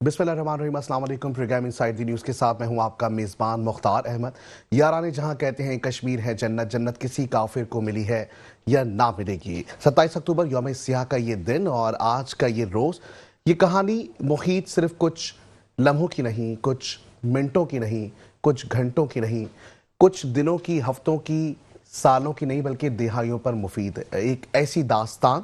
बिस्मिल्लाहिर्रहमानिर्रहीम, अस्सलाम वालेकुम। प्रोग्राम इनसाइड द न्यूज़ के साथ मैं हूं आपका मेज़बान मुख्तार अहमद। याराने जहां कहते हैं कश्मीर है जन्नत, जन्नत किसी काफिर को मिली है या ना मिलेगी। 27 अक्टूबर यौम सियाह का ये दिन और आज का ये रोज़, ये कहानी मुहीत सिर्फ कुछ लम्हों की नहीं, कुछ मिनटों की नहीं, कुछ घंटों की नहीं, कुछ दिनों की, हफ्तों की, सालों की नहीं, बल्कि दिहाइयों पर मुफीद एक ऐसी दास्तान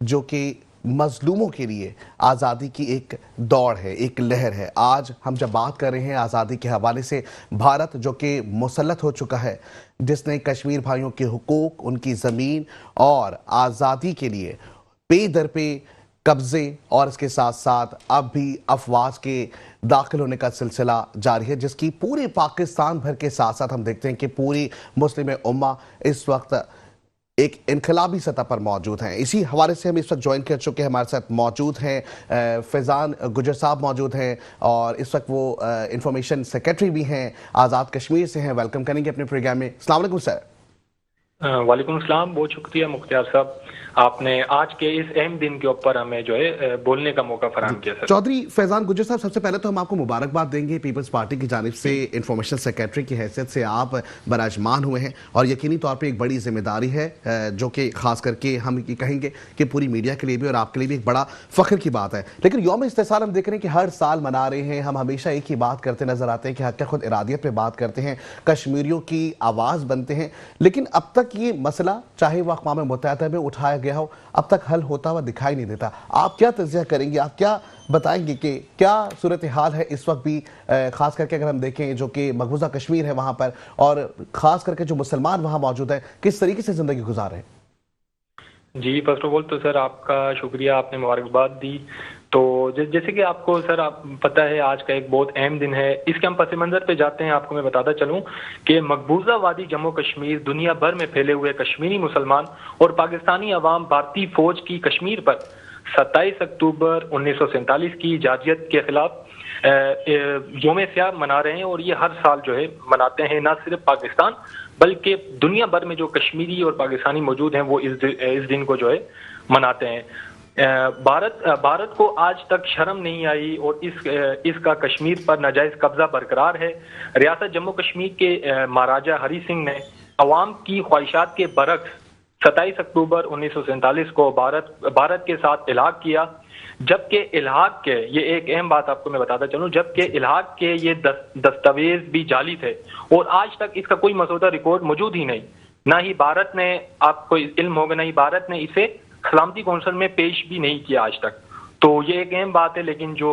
जो कि मजलूमों के लिए आज़ादी की एक दौड़ है, एक लहर है। आज हम जब बात कर रहे हैं आज़ादी के हवाले से, भारत जो कि मुसल्लत हो चुका है, जिसने कश्मीर भाइयों के हुकूक, उनकी ज़मीन और आज़ादी के लिए पे दर पे कब्जे और इसके साथ साथ अब भी अफवाज के दाखिल होने का सिलसिला जारी है, जिसकी पूरे पाकिस्तान भर के साथ साथ हम देखते हैं कि पूरी मुस्लिम उम्मा इस वक्त एक इनकलाबी सतह पर मौजूद हैं। इसी हवाले से हम इस वक्त ज्वाइन कर चुके हैं, हमारे साथ मौजूद हैं फैज़ान गुजर साहब मौजूद हैं और इस वक्त वो इंफॉर्मेशन सेक्रेटरी भी हैं, आज़ाद कश्मीर से हैं। वेलकम करेंगे अपने प्रोग्राम में। अस्सलाम वालेकुम सर। वालेकुम सलाम, बहुत शुक्रिया मुख्तियार साहब, आपने आज के इस अहम दिन के ऊपर हमें जो है बोलने का मौका फराहम किया। सर चौधरी फैज़ान गुजर साहब, सबसे पहले तो हम आपको मुबारकबाद देंगे। पीपल्स पार्टी की जानिब से इंफॉर्मेशन सेक्रेटरी की हैसियत से आप बराजमान हुए हैं और यकीनी तौर पर एक बड़ी जिम्मेदारी है जो कि खास करके हम ये कहेंगे कि पूरी मीडिया के लिए भी और आपके लिए भी एक बड़ा फख्र की बात है। लेकिन यौम इस्तिसाल हम देख रहे हैं कि हर साल मना रहे हैं, हम हमेशा एक ही बात करते नजर आते हैं कि हक खुद इरादियत पे बात करते हैं, कश्मीरियों की आवाज़ बनते हैं, लेकिन अब तक ये मसला चाहे वह अक़वाम मुत्तहिदा में उठाया गया हो, अब तक हल होता हुआ दिखाई नहीं देता। आप क्या तज़किया करेंगे, आप क्या बताएंगे कि क्या सूरत हाल है इस वक्त भी, खास करके अगर हम देखें जो कि मकबूजा कश्मीर है वहाँ पर, और ख़ास करके जो मुसलमान वहाँ मौजूद है, किस तरीके से ज़िंदगी गुजार रहे हैं? जी, फर्स्ट ऑफ ऑल तो सर आपका शुक्रिया, आपने मुबारकबाद दी। तो जैसे कि आपको सर आप पता है आज का एक बहुत अहम दिन है। इसके हम पस मंज़र पे जाते हैं, आपको मैं बताता चलूं कि मकबूजा वादी जम्मू कश्मीर, दुनिया भर में फैले हुए कश्मीरी मुसलमान और पाकिस्तानी अवाम भारतीय फौज की कश्मीर पर 27 अक्टूबर 1947 की जाजियत के खिलाफ यौम सियाह मना रहे हैं। और ये हर साल जो है मनाते हैं, ना सिर्फ पाकिस्तान बल्कि दुनिया भर में जो कश्मीरी और पाकिस्तानी मौजूद हैं वो इस दिन को जो है मनाते हैं। भारत को आज तक शर्म नहीं आई और इसका कश्मीर पर नाजायज कब्जा बरकरार है। रियासत जम्मू कश्मीर के महाराजा हरी सिंह ने अवाम की ख्वाहिशात के बरक्स 27 अक्टूबर 1947 को भारत के साथ इल्हाक किया। जबकि इल्हाक के, ये एक अहम बात आपको मैं बताता चलूं, जबकि इल्हाक के ये दस्तावेज भी जाली थे और आज तक इसका कोई मसौदा रिकॉर्ड मौजूद ही नहीं। ना ही भारत ने, आपको इल्म होगा, ना ही भारत ने इसे सलामती कौंसिल में पेश भी नहीं किया आज तक। तो ये एक अहम बात है, लेकिन जो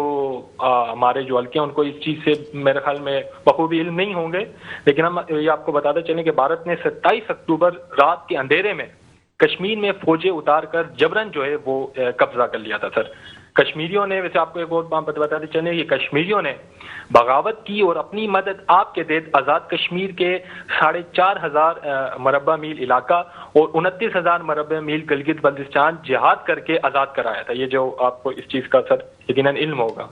हमारे जो हल्के हैं उनको इस चीज़ से मेरे ख्याल में बखूबी इल्म नहीं होंगे। लेकिन हम ये आपको बताते चलें कि भारत ने 27 अक्टूबर रात के अंधेरे में कश्मीर में फौजें उतार कर जबरन जो है वो कब्जा कर लिया था। सर कश्मीरियों ने, वैसे आपको एक और बात बताते चले, ये कश्मीरियों ने बगावत की और अपनी मदद आपके तहत आज़ाद कश्मीर के 4,500 मरबा मील इलाका और 29,000 मरबा मील गिलगित बल्तिस्तान जिहाद करके आज़ाद कराया था। ये जो आपको इस चीज़ का सर यकीनन इल्म होगा।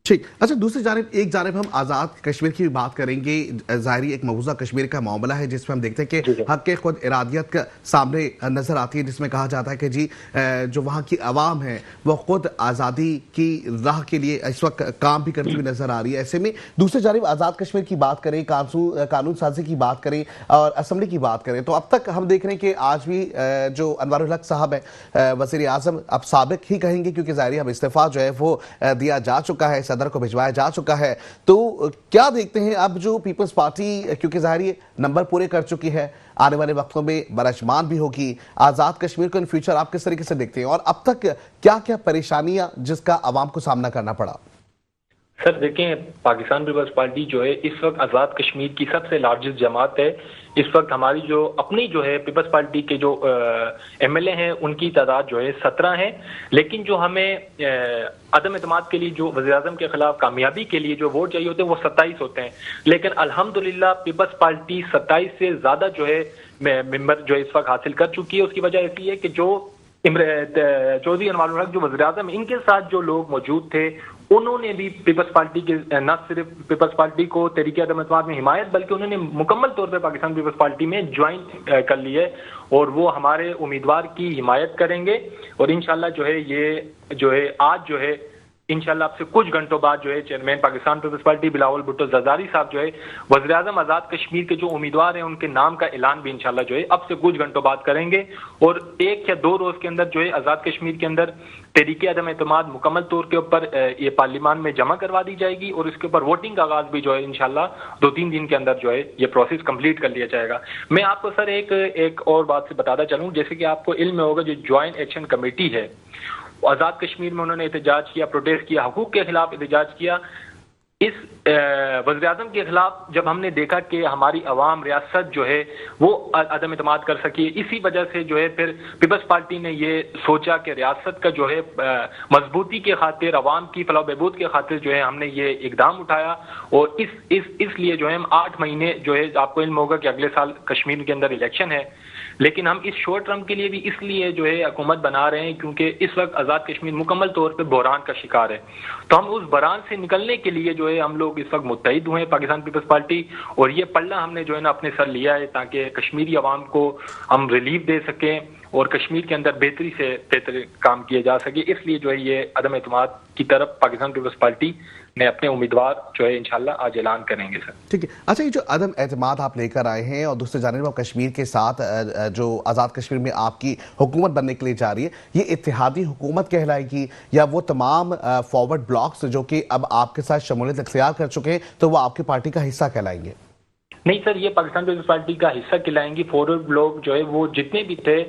ठीक। अच्छा, दूसरी जानिब, एक जानिब हम आज़ाद कश्मीर की भी बात करेंगे। ज़ाहिरी एक मकबूजा कश्मीर का मामला है जिसमें हम देखते हैं कि हक खुद इरादियत का सामने नज़र आती है, जिसमें कहा जाता है कि जी जो वहाँ की आवाम है वो खुद आज़ादी की राह के लिए इस वक्त काम भी करती हुई नज़र आ रही है। ऐसे में दूसरी जानिब आज़ाद कश्मीर की बात करें, कानून साजी की बात करें और असम्बली की बात करें, तो अब तक हम देख रहे हैं कि आज भी जो अनवारुल हक साहब है वज़ीर आज़म, अब साबिक ही कहेंगे क्योंकि ज़ाहिरी अब इस्तीफ़ा जो है वो दिया जा चुका है, सदर को भिजवाया जा चुका है। तो क्या देखते हैं अब जो पीपल्स पार्टी, क्योंकि जाहिर नंबर पूरे कर चुकी है, आने वाले वक्तों में बराजमान भी होगी, आज़ाद कश्मीर को इन फ्यूचर आप किस तरीके से देखते हैं और अब तक क्या क्या परेशानियां जिसका आवाम को सामना करना पड़ा? सर देखें, पाकिस्तान पीपल्स पार्टी जो है इस वक्त आज़ाद कश्मीर की सबसे लार्जेस्ट जमात है। इस वक्त हमारी जो अपनी जो है पीपल्स पार्टी के जो एमएलए हैं उनकी तादाद जो है 17 है। लेकिन जो हमें अदम एतमाद के लिए, जो वज़ीर आज़म के खिलाफ कामयाबी के लिए जो वोट चाहिए होते हैं वो 27 होते हैं। लेकिन अल्हम्दुलिल्लाह पीपल्स पार्टी 27 से ज़्यादा जो है मेंबर जो इस वक्त हासिल कर चुकी है। उसकी वजह ऐसी है कि जो चौधरी अनवारुल हक जो वज़ीर आज़म, इनके साथ जो लोग मौजूद थे उन्होंने भी पीपल्स पार्टी के, न सिर्फ पीपल्स पार्टी को तहरीक अदम एतमाद में हिमायत, बल्कि उन्होंने मुकम्मल तौर पर पाकिस्तान पीपल्स पार्टी में ज्वाइन कर ली है और वो हमारे उम्मीदवार की हिमायत करेंगे। और इंशाल्लाह जो है ये जो है आज जो है इंशाल्लाह आपसे कुछ घंटों बाद जो है chairman Pakistan Peoples Party Bilawal Bhutto Zardari साहब जो है वज़ीर आज़म आज़ाद कश्मीर के जो उम्मीदवार हैं उनके नाम का ऐलान भी इंशाल्लाह जो है अब से कुछ घंटों बाद करेंगे। और 1 या 2 रोज के अंदर जो है आज़ाद कश्मीर के अंदर तहरीक अदम एतमाद मुकम्मल तौर के ऊपर ये पार्लियामान में जमा करवा दी जाएगी और इसके ऊपर वोटिंग का आगाज भी जो है इंशाल्लाह 2-3 दिन के अंदर जो है ये प्रोसेस कंप्लीट कर लिया जाएगा। मैं आपको सर एक और बात से बताता चलूं, जैसे कि आपको इल्म होगा जो ज्वाइंट एक्शन कमेटी है आज़ाद कश्मीर में उन्होंने एहतजाज किया, प्रोटेस्ट किया, हुकूक के खिलाफ एहतजाज किया। इस वज़ीर आज़म के खिलाफ जब हमने देखा कि हमारी अवाम रियासत जो है वो अदम एतमाद कर सकी, इसी वजह से जो है फिर पीपल्स पार्टी ने ये सोचा कि रियासत का जो है मजबूती के खातिर अवाम की फलाह बहबूद के खातिर जो है हमने ये इकदाम उठाया। और इसलिए जो है हम 8 महीने जो है आपको इल्म होगा कि अगले साल कश्मीर के अंदर इलेक्शन है, लेकिन हम इस शॉर्ट टर्म के लिए भी इसलिए जो है हुकूमत बना रहे हैं क्योंकि इस वक्त आज़ाद कश्मीर मुकम्मल तौर पे बहरान का शिकार है। तो हम उस बहरान से निकलने के लिए जो है हम लोग इस वक्त मुत्तहिद हुए पाकिस्तान पीपल्स पार्टी, और ये पल्ला हमने जो है ना अपने सर लिया है ताकि कश्मीरी अवाम को हम रिलीफ दे सकें और कश्मीर के अंदर बेहतरी से बेहतर काम किए जा सके। इसलिए जो है ये अदम एतमाद की तरफ पाकिस्तान पीपल्स पार्टी ने अपने उम्मीदवार जो है इंशाल्लाह आज ऐलान करेंगे सर। ठीक है। अच्छा, ये जो अदम एतमाद आप लेकर आए हैं और दूसरे जानिब आप कश्मीर के साथ जो आज़ाद कश्मीर में आपकी हुकूमत बनने के लिए जा रही है, ये इत्तेहादी हुकूमत कहलाएगी या वो तमाम फॉरवर्ड ब्लॉक्स जो कि अब आपके साथ शमूलियत अख्तियार कर चुके हैं तो वो आपकी पार्टी का हिस्सा कहलाएंगे? नहीं सर, ये पाकिस्तान पीपल्स पार्टी का हिस्सा कहलाएंगी। फॉरवर्ड ब्लॉक जो है वो जितने भी थे,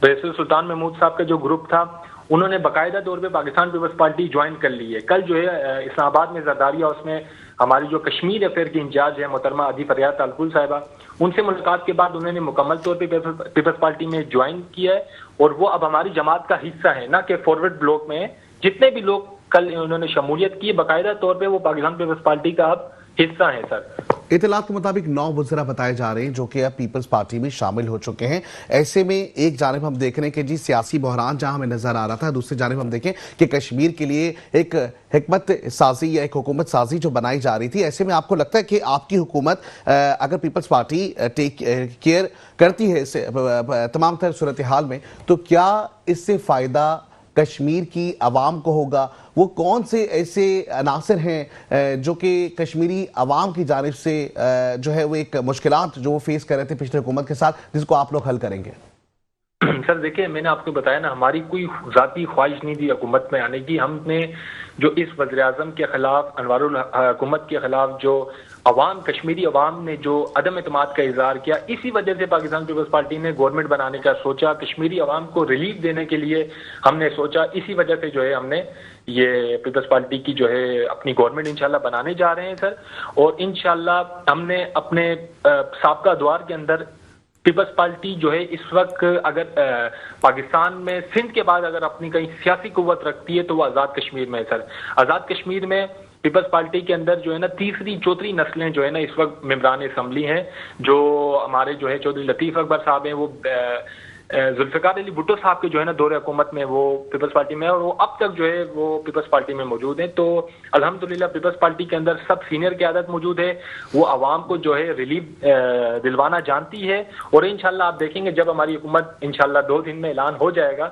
वैसे सुल्तान महमूद साहब का जो ग्रुप था उन्होंने बाकायदा तौर पे पाकिस्तान पीपल्स पार्टी ज्वाइन कर ली है। कल जो है इस्लामाबाद में जरदारी हाउस में हमारी जो कश्मीर अफेयर की इंचार्ज है मोहतरमा आदि फरियाद तालकुल साहिबा, उनसे मुलाकात के बाद उन्होंने मुकम्मल तौर पे पीपल्स पार्टी में ज्वाइन किया है और वो अब हमारी जमात का हिस्सा है, ना कि फॉरवर्ड ब्लॉक में। जितने भी लोग कल उन्होंने शमूलियत की बाकायदा तौर पर वो पाकिस्तान पीपल्स पार्टी का अब हिस्सा है सर। इतलात के मुताबिक 9 वज़रा बताए जा रहे हैं जो कि अब पीपल्स पार्टी में शामिल हो चुके हैं। ऐसे में एक जानिब हम देख रहे हैं कि जी सियासी बहरान जहां हमें नजर आ रहा था, दूसरी जानिब हम देखें कि कश्मीर के लिए एक हिकमत साजी या एक हुकूमत साजी जो बनाई जा रही थी। ऐसे में आपको लगता है कि आपकी हुकूमत अगर पीपल्स पार्टी टेक केयर करती है इस तमाम तरह सूरत हाल में, तो क्या इससे फायदा कश्मीर की आवाम को होगा? वो कौन से ऐसे अनासर हैं जो कि कश्मीरी आवाम की जानिब से जो है वो एक मुश्किलात जो वो फेस कर रहे थे पिछले हुकूमत के साथ, जिसको आप लोग हल करेंगे? सर देखिए, मैंने आपको बताया ना, हमारी कोई जाती ख्वाहिश नहीं थी हुकूमत में आने की। हमने जो इस वज़ीर आज़म के खिलाफ, अनवारुल हुकूमत के खिलाफ जो अवाम, कश्मीरी अवाम ने जो अदम एतमाद का इजहार किया, इसी वजह से पाकिस्तान पीपल्स पार्टी ने गवर्नमेंट बनाने का सोचा। कश्मीरी अवाम को रिलीफ देने के लिए हमने सोचा, इसी वजह से जो है हमने ये पीपल्स पार्टी की जो है अपनी गवर्नमेंट इंशाल्लाह बनाने जा रहे हैं सर। और इंशाल्लाह हमने अपने साबका दौर के अंदर पीपल्स पार्टी जो है इस वक्त अगर पाकिस्तान में सिंध के बाद अगर अपनी कहीं सियासी कुव्वत रखती है तो वो आज़ाद कश्मीर में है सर। आज़ाद कश्मीर में पीपल्स पार्टी के अंदर जो है ना तीसरी चौथी नस्लें जो है ना इस वक्त मेंबरान असम्बली हैं। जो हमारे जो है चौधरी लतीफ़ अकबर साहब हैं, वो जुल्फ़िकार अली भुट्टो साहब के जो है ना दौरे हुकूमत में वो पीपल्स पार्टी में है और वो अब तक जो है वो पीपल्स पार्टी में मौजूद हैं। तो अल्हम्दुलिल्लाह पीपल्स पार्टी के अंदर सब सीनियर क़यादत मौजूद है, वो आवाम को जो है रिलीफ दिलवाना जानती है। और इंशाल्लाह आप देखेंगे जब हमारी हुकूमत इंशाल्लाह 2 दिन में ऐलान हो जाएगा,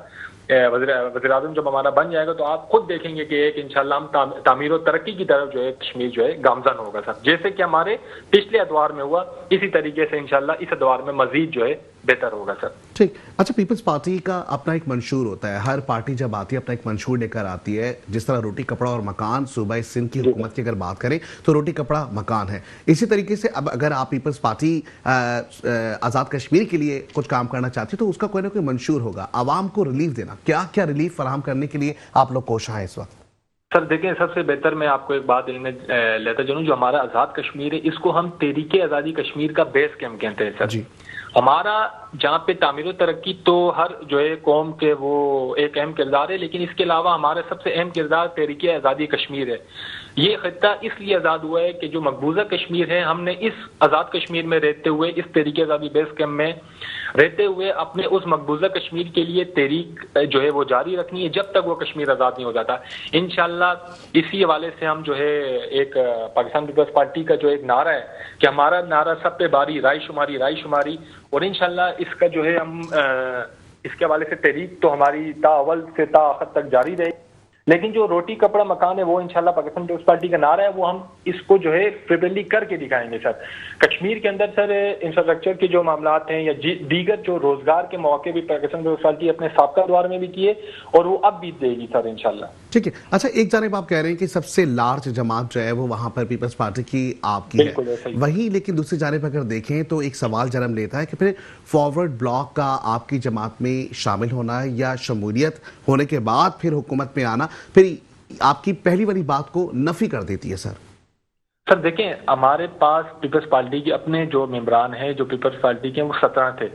वज़ीर आज़म जब हमारा बन जाएगा, तो आप खुद देखेंगे कि एक इंशाल्लाह हम तामीर और तरक्की की तरफ जो है कश्मीर जो है गामजन होगा सर। जैसे कि हमारे पिछले अदवार में हुआ, इसी तरीके से इंशाल्लाह इस अदवार में मजीद जो है बेहतर होगा सर। ठीक। अच्छा, पीपल्स पार्टी का अपना एक मंशूर होता है, हर पार्टी जब आती है अपना एक मंशूर लेकर आती है। जिस तरह रोटी कपड़ा और मकान सूबा सिंध की हुकूमत की अगर बात करें तो रोटी कपड़ा मकान है, इसी तरीके से अब अगर आप पीपल्स पार्टी आज़ाद कश्मीर के लिए कुछ काम करना चाहती है तो उसका कोई ना कोई मंशूर होगा, आवाम को रिलीफ देना। क्या क्या रिलीफ फराहम करने के लिए आप लोग कोशिश है इस वक्त? सर देखिए, सबसे बेहतर मैं आपको एक बात इनमें लेता चलूं, जो हमारा आज़ाद कश्मीर है इसको हम तहरीके आज़ादी कश्मीर का बेस कैंप कहते हैं सर जी। हमारा जहाँ पे तामीर तरक्की तो हर जो है कौम के वो एक अहम किरदार है, लेकिन इसके अलावा हमारा सबसे अहम किरदार तहरीके आज़ादी कश्मीर है। ये खित्ता इसलिए आज़ाद हुआ है कि जो मकबूजा कश्मीर है, हमने इस आज़ाद कश्मीर में रहते हुए, इस तहरीके आज़ादी बेस कैंप में रहते हुए अपने उस मकबूजा कश्मीर के लिए तहरीक जो है वो जारी रखनी है जब तक वो कश्मीर आज़ाद नहीं हो जाता। इंशाल्लाह इसी हवाले से हम जो है एक पाकिस्तान पीपल्स पार्टी का जो एक नारा है कि हमारा नारा सब पे बारी राय शुमारी, और इंशाल्लाह इसका जो है हम इसके हवाले से तहरीक तो हमारी ताअवल से ताआखिर तक जारी रहे। लेकिन जो रोटी कपड़ा मकान है वो इंशाल्लाह पाकिस्तान पीपल्स पार्टी का नारा है, वो हम इसको जो है प्रिपेयरली करके दिखाएंगे सर। कश्मीर के अंदर सर इंफ्रास्ट्रक्चर के जो मामलात हैं या दीगर जो रोजगार के मौके भी पाकिस्तान पीपल्स पार्टी अपने साबका दौर में भी किए और वो अब भी देगी सर इंशाल्लाह। ठीक है। अच्छा, एक जानिब आप कह रहे हैं कि सबसे लार्ज जमात जो है वो वहां पर पीपल्स पार्टी की आपकी बिल्कुल है, ऐसा ही। वहीं लेकिन दूसरी जानिब अगर देखें तो एक सवाल जन्म लेता है कि फिर फॉरवर्ड ब्लॉक का आपकी जमात में शामिल होना या शमूलियत होने के बाद फिर हुकूमत में आना फिर आपकी पहली वाली बात को नफी कर देती है सर। सर देखें, हमारे पास पीपल्स पार्टी के अपने जो मेंबरान हैं जो पीपल्स पार्टी के हैं वो 17 थे,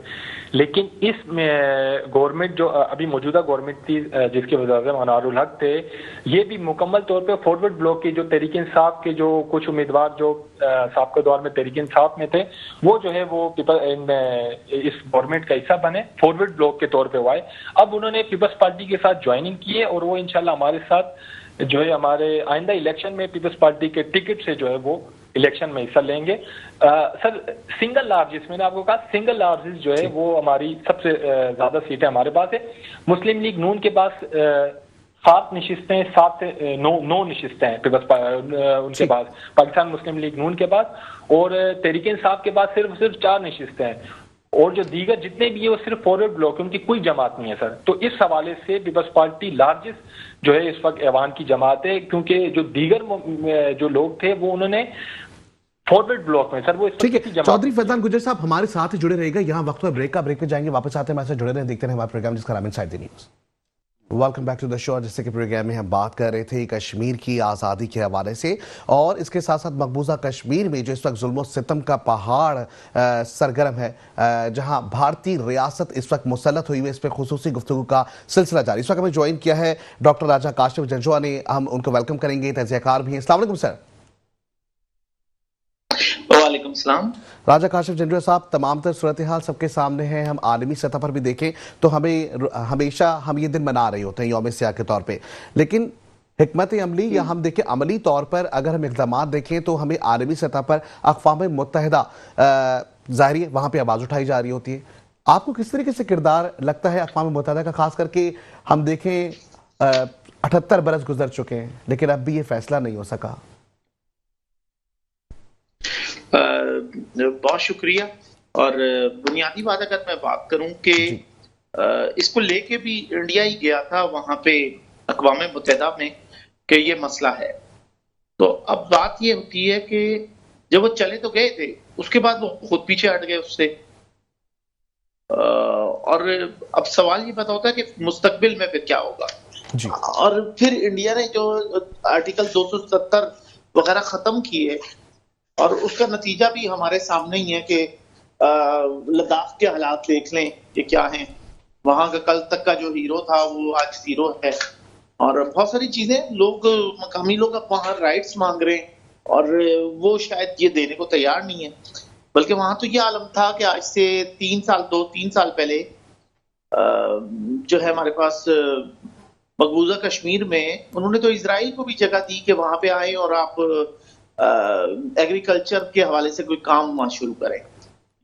लेकिन इस गवर्नमेंट जो अभी मौजूदा गवर्नमेंट थी जिसके वज़ीर मनारुल हक थे, ये भी मुकम्मल तौर पे फॉरवर्ड ब्लॉक के जो तहरीक इंसाफ के जो कुछ उम्मीदवार जो साबिक़ा दौर में तहरीक इंसाफ में थे, वो जो है वो इस गवर्नमेंट का हिस्सा बने, फॉरवर्ड ब्लॉक के तौर पर वो आए। अब उन्होंने पीपल्स पार्टी के साथ ज्वाइनिंग की है और वो इंशाल्लाह हमारे साथ जो है हमारे आइंदा इलेक्शन में पीपल्स पार्टी के टिकट से जो है वो इलेक्शन में हिस्सा लेंगे। सर सिंगल लार्जेस्ट, मैंने आपको कहा सिंगल लार्जेस्ट जो है वो हमारी सबसे ज्यादा सीटें हमारे पास है। मुस्लिम लीग नून के पास 7 नशिस्तें, 7 से 9 नशिस्तें हैं पीपल्स उनके पास, पाकिस्तान मुस्लिम लीग नून के पास, और तहरीक इंसाफ के पास सिर्फ 4 नशिस्तें हैं, और जो दीगर जितने भी है वो सिर्फ फॉरवर्ड ब्लॉक, उनकी कोई जमात नहीं है सर। तो इस हवाले से पीपल्स पार्टी लार्जेस्ट जो है इस वक्त ऐवान की जमात है, क्योंकि जो दीगर जो लोग थे वो उन्होंने फॉरवर्ड ब्लॉक में सर वो ठीक है। चौधरी फैजान गुज्जर साहब हमारे साथ ही जुड़े रहेगा, यहाँ वक्त पर ब्रेक पे जाएंगे, वापस आते हैं हमारे साथ जुड़े रहें, देखते हैं हमारे प्रोग्राम जिसका नाम Inside the News. Welcome back to the show. जैसे कि प्रोग्राम में हम बात कर रहे थे कश्मीर की आज़ादी के हवाले से, और इसके साथ साथ मकबूजा कश्मीर में जो इस वक्त जुल्म सितम का पहाड़ सरगर्म है, जहां भारतीय रियासत इस वक्त मुसल्लत हुई है, इस पर खुसूसी गुफ्तगू का सिलसिला जारी। इस वक्त हमें ज्वाइन किया है डॉक्टर राजा काशिफ जंजुआ ने, हम उनको वेलकम करेंगे, तजियाकार भी हैं। अस्सलाम वालेकुम सर। वालेकुम सलाम। राजा काशिफ जंजुआ साहब, तमाम तर सूरत हाल सबके सामने है, हम आलमी सतह पर भी देखें तो हमें हमेशा हम ये दिन मना रहे होते हैं यौम सियाह के तौर पे, लेकिन हिकमत अमली या हम देखें अमली तौर पर अगर हम इक़दाम देखें तो हमें आलमी सतह पर अक़वाम मुत्तहिदा ज़ाहिर है वहाँ पर आवाज़ उठाई जा रही होती है। आपको किस तरीके से किरदार लगता है अक़वाम मुत्तहिदा का, खास करके हम देखें 78 बरस गुजर चुके हैं लेकिन अब भी ये फैसला नहीं हो सका? बहुत शुक्रिया। और बुनियादी बात अगर मैं बात करूं कि इसको लेके भी इंडिया ही गया था वहां पे अक़वाम मुत्तहिदा में कि ये मसला है, तो अब बात ये होती है कि जब वो चले तो गए थे, उसके बाद वो खुद पीछे हट गए उससे, और अब सवाल ये पता होता है कि मुस्तकबिल में फिर क्या होगा जी। और फिर इंडिया ने जो आर्टिकल 270 वगैरह खत्म किए, और उसका नतीजा भी हमारे सामने ही है कि लद्दाख के हालात देख लें कि क्या हैं, वहां का कल तक का जो हीरो था वो आज जीरो है, और बहुत सारी चीजें लोग मकामी लोग अब वहां राइट्स मांग रहे हैं और वो शायद ये देने को तैयार नहीं है। बल्कि वहां तो ये आलम था कि आज से 3 साल पहले जो है हमारे पास मकबूजा कश्मीर में उन्होंने तो इजराइल को भी जगह दी कि वहां पे आए और आप एग्रीकल्चर के हवाले से कोई काम वहां शुरू करें।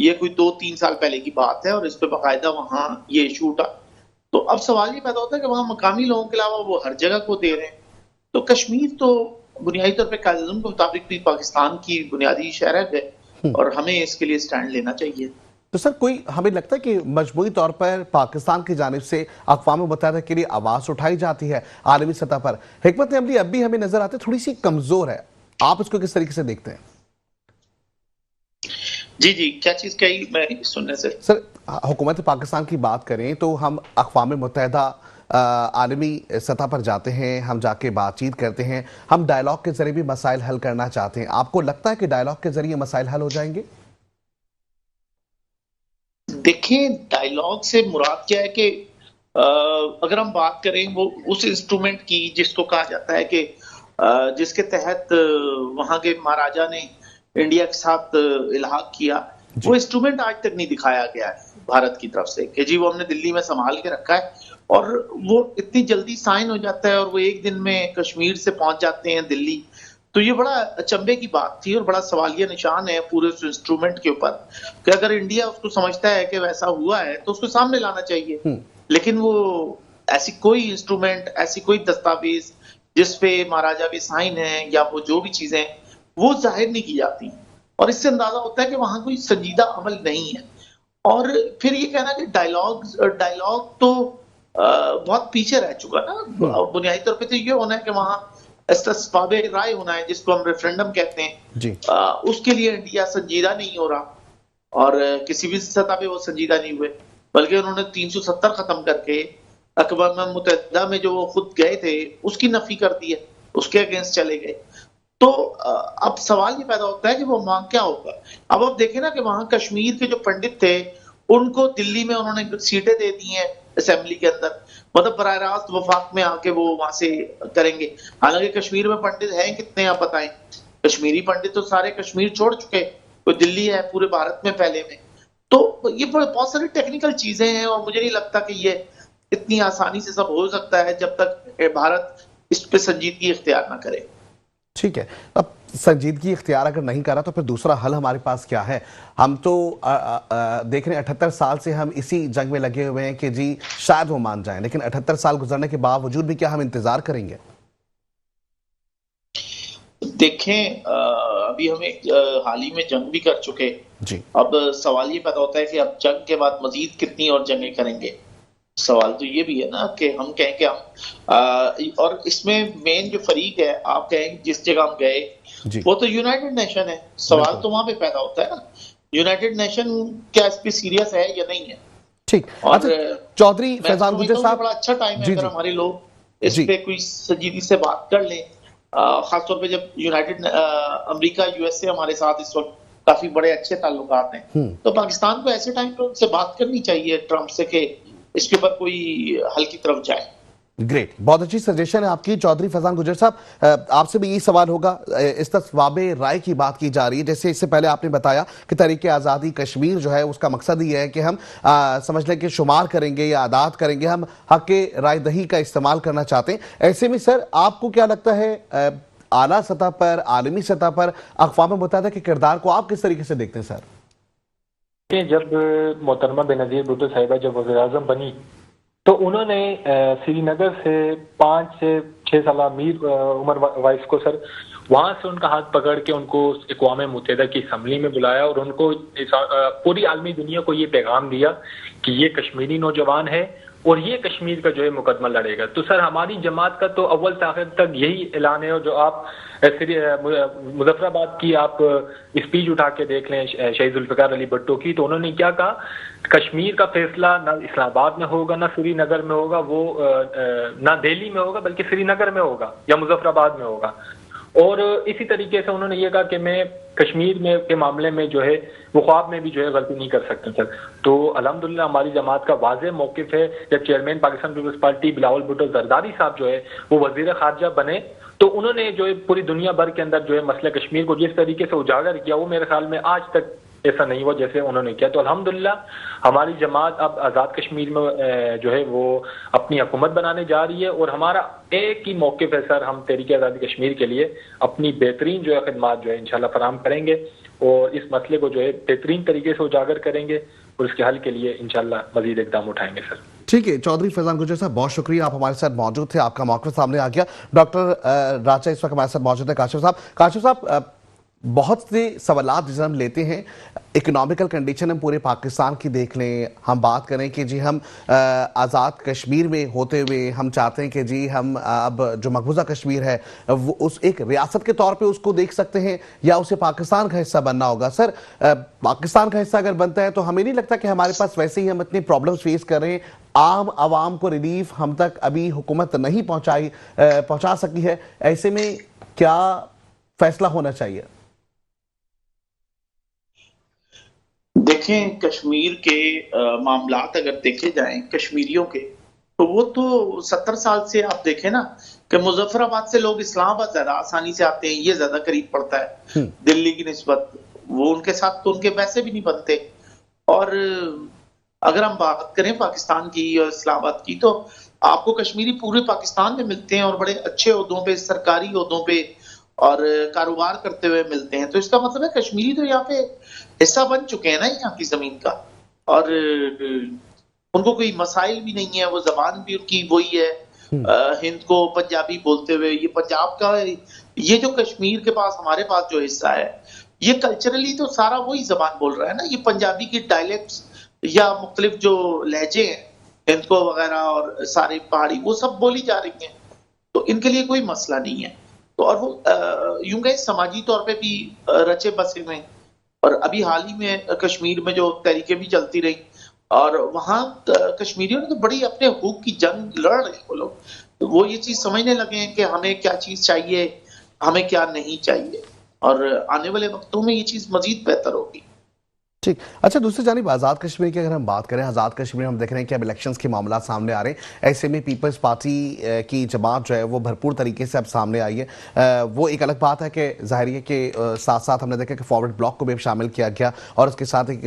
ये कोई 2-3 साल पहले की बात है और इस पे बाकायदा वहां ये इशू उठा। तो अब सवाल ये पैदा होता है कि वहां मकामी लोगों के अलावा वो हर जगह को दे रहे हैं, तो कश्मीर तो बुनियादी तौर पे कायदे-ए-आज़म के मुताबिक भी पाकिस्तान की बुनियादी शहर है और हमें इसके लिए स्टैंड लेना चाहिए। तो सर कोई हमें लगता है कि मजबूरी तौर पर पाकिस्तान की जानिब से अक़वाम मुत्तहिदा के लिए आवाज़ उठाई जाती है आलमी सतह पर, हिकमत अमली अब भी हमें नजर आती है थोड़ी सी कमजोर है, आप इसको किस तरीके से देखते हैं? जी जी, क्या चीज कही मैं सुनने से? सर हुकूमत पाकिस्तान की बात करें तो हम अक़वाम मुत्तहिदा आलमी सतह पर जाते हैं, हम जाके बातचीत करते हैं, हम डायलॉग के जरिए भी मसाइल हल करना चाहते हैं। आपको लगता है कि डायलॉग के जरिए मसाइल हल हो जाएंगे? देखिए, डायलॉग से मुराद क्या है कि अगर हम बात करें वो उस इंस्ट्रूमेंट की जिसको कहा जाता है कि जिसके तहत वहां के महाराजा ने इंडिया के साथ इल्हाक किया, वो इंस्ट्रूमेंट आज तक नहीं दिखाया गया है भारत की तरफ से कि जी वो हमने दिल्ली में संभाल के रखा है, और वो इतनी जल्दी साइन हो जाता है और वो एक दिन में कश्मीर से पहुंच जाते हैं दिल्ली। तो ये बड़ा अचंभे की बात थी और बड़ा सवालिया निशान है पूरे उस इंस्ट्रूमेंट के ऊपर कि अगर इंडिया उसको समझता है कि वैसा हुआ है तो उसको सामने लाना चाहिए, लेकिन वो ऐसी कोई इंस्ट्रूमेंट, ऐसी कोई दस्तावेज जिसपे महाराजा के साइन है या वो जो भी चीजें हैं, वो जाहिर नहीं की जाती। और इससे अंदाजा होता है कि वहां कोई संजीदा अमल नहीं है। और फिर ये कहना कि डायलॉग तो बहुत पीछे रह चुका ना। बुनियादी तौर पे तो ये होना है कि वहां इस्तिस्बाबे राय होना है, जिसको हम रेफरेंडम कहते हैं जी। उसके लिए इंडिया संजीदा नहीं हो रहा, और किसी भी सतह पे वो संजीदा नहीं हुए, बल्कि उन्होंने 370 खत्म करके अक़वाम मुत्तहिदा में जो वो खुद गए थे उसकी नफी कर दी है, उसके अगेंस्ट चले गए। तो अब सवाल ये पैदा होता है कि वो वहां क्या होगा। अब आप देखें ना कि वहां कश्मीर के जो पंडित थे उनको दिल्ली में उन्होंने सीटें दे दी हैं असेंबली के अंदर, मतलब बराह रास्त वफाक में आके वो वहां से करेंगे। हालांकि कश्मीर में पंडित हैं कितने, आप बताएं। कश्मीरी पंडित तो सारे कश्मीर छोड़ चुके, कोई दिल्ली है पूरे भारत में फैले में। तो ये बहुत सारी टेक्निकल चीजें हैं, और मुझे नहीं लगता कि ये इतनी आसानी से सब हो सकता है जब तक भारत इस पे संजीदगी इख्तियार ना करे। ठीक है, अब संजीदगी इख्तियार अगर नहीं करा तो फिर दूसरा हल हमारे पास क्या है? हम तो देख रहे हैं 78 साल से हम इसी जंग में लगे हुए हैं कि जी शायद वो मान जाएं, लेकिन 78 साल गुजरने के बावजूद भी क्या हम इंतजार करेंगे? देखें, अभी हमें हाल ही में जंग भी कर चुके जी। अब सवाल ये पैदा होता है कि अब जंग के बाद मजीद कितनी और जंगें करेंगे। सवाल तो ये भी है ना कि हम कहें कि हम और इसमें मेन जो फरीक है, आप कहें जिस जगह हम गए वो तो यूनाइटेड नेशन है। सवाल तो वहां पे पैदा होता है ना, यूनाइटेड नेशन क्या इस पे सीरियस है या नहीं है। ठीक। और चौधरी फैजान गुज्जर साहब, बड़ा अच्छा टाइम है अगर हमारे लोग इस पे कोई संजीदगी से बात कर लें, खासतौर पे जब यूनाइटेड अमेरिका यूएसए हमारे साथ इस वक्त काफी बड़े अच्छे ताल्लुकात हैं, तो पाकिस्तान को ऐसे टाइम पे उनसे बात करनी चाहिए ट्रंप से कि इसके ऊपर कोई हल की तरफ जाए। ग्रेट, बहुत अच्छी सजेशन है आपकी चौधरी फैजान गुज्जर साहब। आपसे भी यही सवाल होगा, इस्तिस्बाबे राय की बात की जा रही है, जैसे इससे पहले आपने बताया कि तहरीक आज़ादी कश्मीर जो है उसका मकसद ये है कि हम समझ लें कि शुमार करेंगे या आदात करेंगे, हम हक के राय दही का इस्तेमाल करना चाहते हैं। ऐसे में सर आपको क्या लगता है, आला सतह पर, आलमी सतह पर अक़वाम मुत्तहिदा के किरदार को आप किस तरीके से देखते हैं सर? जब मोहतरमा बेनज़ीर भुट्टो साहिबा जब वज़ीर-ए-आज़म बनी तो उन्होंने श्रीनगर से 5 से 6 साल मीर उमर वाइस को सर वहां से उनका हाथ पकड़ के उनको अक़वाम मुत्तहिदा की असम्बली में बुलाया और उनको पूरी आलमी दुनिया को ये पैगाम दिया कि ये कश्मीरी नौजवान है और ये कश्मीर का जो है मुकदमा लड़ेगा। तो सर हमारी जमात का तो अव्वल से आखिर तक यही ऐलान है। और जो आप मुजफ्फराबाद की आप स्पीच उठा के देख लें शहीद जुल्फ़िकार अली भुट्टो की, तो उन्होंने क्या कहा, कश्मीर का फैसला ना इस्लामाबाद में होगा ना श्रीनगर में होगा, वो ना दिल्ली में होगा बल्कि श्रीनगर में होगा या मुजफ्फराबाद में होगा। और इसी तरीके से उन्होंने ये कहा कि मैं कश्मीर में के मामले में जो है वो ख्वाब में भी जो है गलती नहीं कर सकते सर। तो अल्हम्दुलिल्लाह हमारी जमात का वाज़ेह मौक़िफ़ है। जब chairman Pakistan Peoples Party Bilawal Bhutto Zardari साहब जो है वो वज़ीर ख़ारजा बने तो उन्होंने जो है पूरी दुनिया भर के अंदर जो है मसले कश्मीर को जिस तरीके से उजागर किया वो मेरे ख्याल में आज तक ऐसा नहीं हुआ जैसे उन्होंने किया। तो अल्हम्दुलिल्लाह हमारी जमात अब आज़ाद कश्मीर में जो है वो अपनी हुकूमत बनाने जा रही है और हमारा एक ही मौक़िफ़ है सर, हम तहरीक आज़ादी कश्मीर के लिए अपनी बेहतरीन जो है खिदमात जो है इंशाल्लाह फराहम करेंगे और इस मसले को जो है बेहतरीन तरीके से उजागर करेंगे और इसके हल के लिए इंशाल्लाह मजीद इक़दाम उठाएंगे सर। ठीक है, चौधरी फैजान गुज्जर साहब बहुत शुक्रिया, आप हमारे साथ मौजूद थे, आपका मौक़िफ़ सामने आ गया। डॉक्टर राजा इस वक्त हमारे साथ मौजूद है। काशिफ साहब, बहुत से सवालात जिसे हम लेते हैं, इकोनॉमिकल कंडीशन हम पूरे पाकिस्तान की देख लें, हम बात करें कि जी हम आज़ाद कश्मीर में होते हुए हम चाहते हैं कि जी हम अब जो मकबूजा कश्मीर है वो उस एक रियासत के तौर पे उसको देख सकते हैं या उसे पाकिस्तान का हिस्सा बनना होगा। सर पाकिस्तान का हिस्सा अगर बनता है तो हमें नहीं लगता कि हमारे पास वैसे ही हम इतने प्रॉब्लम्स फेस कर रहे हैं, आम आवाम को रिलीफ हम तक अभी हुकूमत नहीं पहुंचा सकी है। ऐसे में क्या फैसला होना चाहिए? देखें, कश्मीर के मामलात अगर देखे जाएं कश्मीरियों के, तो वो तो 70 साल से आप देखें ना कि मुजफ्फराबाद से लोग इस्लामाबाद ज्यादा आसानी से आते हैं, ये ज्यादा करीब पड़ता है दिल्ली की निस्बत। वो उनके साथ तो उनके पैसे भी नहीं बनते। और अगर हम बात करें पाकिस्तान की और इस्लामाबाद की, तो आपको कश्मीरी पूरे पाकिस्तान में मिलते हैं और बड़े अच्छे ओहदों पे, सरकारी ओहदों पे और कारोबार करते हुए मिलते हैं। तो इसका मतलब है कश्मीरी तो यहाँ पे हिस्सा बन चुके हैं ना यहाँ की जमीन का। और उनको कोई मसाइल भी नहीं है, वो जबान भी उनकी वही है, हिंद को पंजाबी बोलते हुए। ये पंजाब का, ये जो कश्मीर के पास हमारे पास जो हिस्सा है, ये कल्चरली तो सारा वही जबान बोल रहा है ना। ये पंजाबी की डायलेक्ट्स या मुख्तलिफ जो लहजे हैं, हिंद को वगैरह और सारे पहाड़ी, वो सब बोली जा रही हैं, तो इनके लिए कोई मसला नहीं है। तो और वो यूं कहे समाजी तौर पे भी रचे बसे हुए हैं। और अभी हाल ही में कश्मीर में जो तहरीकें भी चलती रही, और वहां कश्मीरियों ने तो बड़ी अपने हुकूक की जंग लड़ रहे हैं वो लोग। तो वो ये चीज समझने लगे हैं कि हमें क्या चीज चाहिए, हमें क्या नहीं चाहिए, और आने वाले वक्तों में ये चीज मजीद बेहतर होगी। ठीक। अच्छा, दूसरी जानिब आज़ाद कश्मीर की अगर हम बात करें, आज़ाद कश्मीर में हम देख रहे हैं कि अब इलेक्शंस के मामला सामने आ रहे हैं। ऐसे में पीपल्स पार्टी की जमात जो है वो भरपूर तरीके से अब सामने आई है। वो एक अलग बात है कि ज़ाहिर है कि साथ साथ हमने देखा कि फॉरवर्ड ब्लॉक को भी शामिल किया गया और उसके साथ एक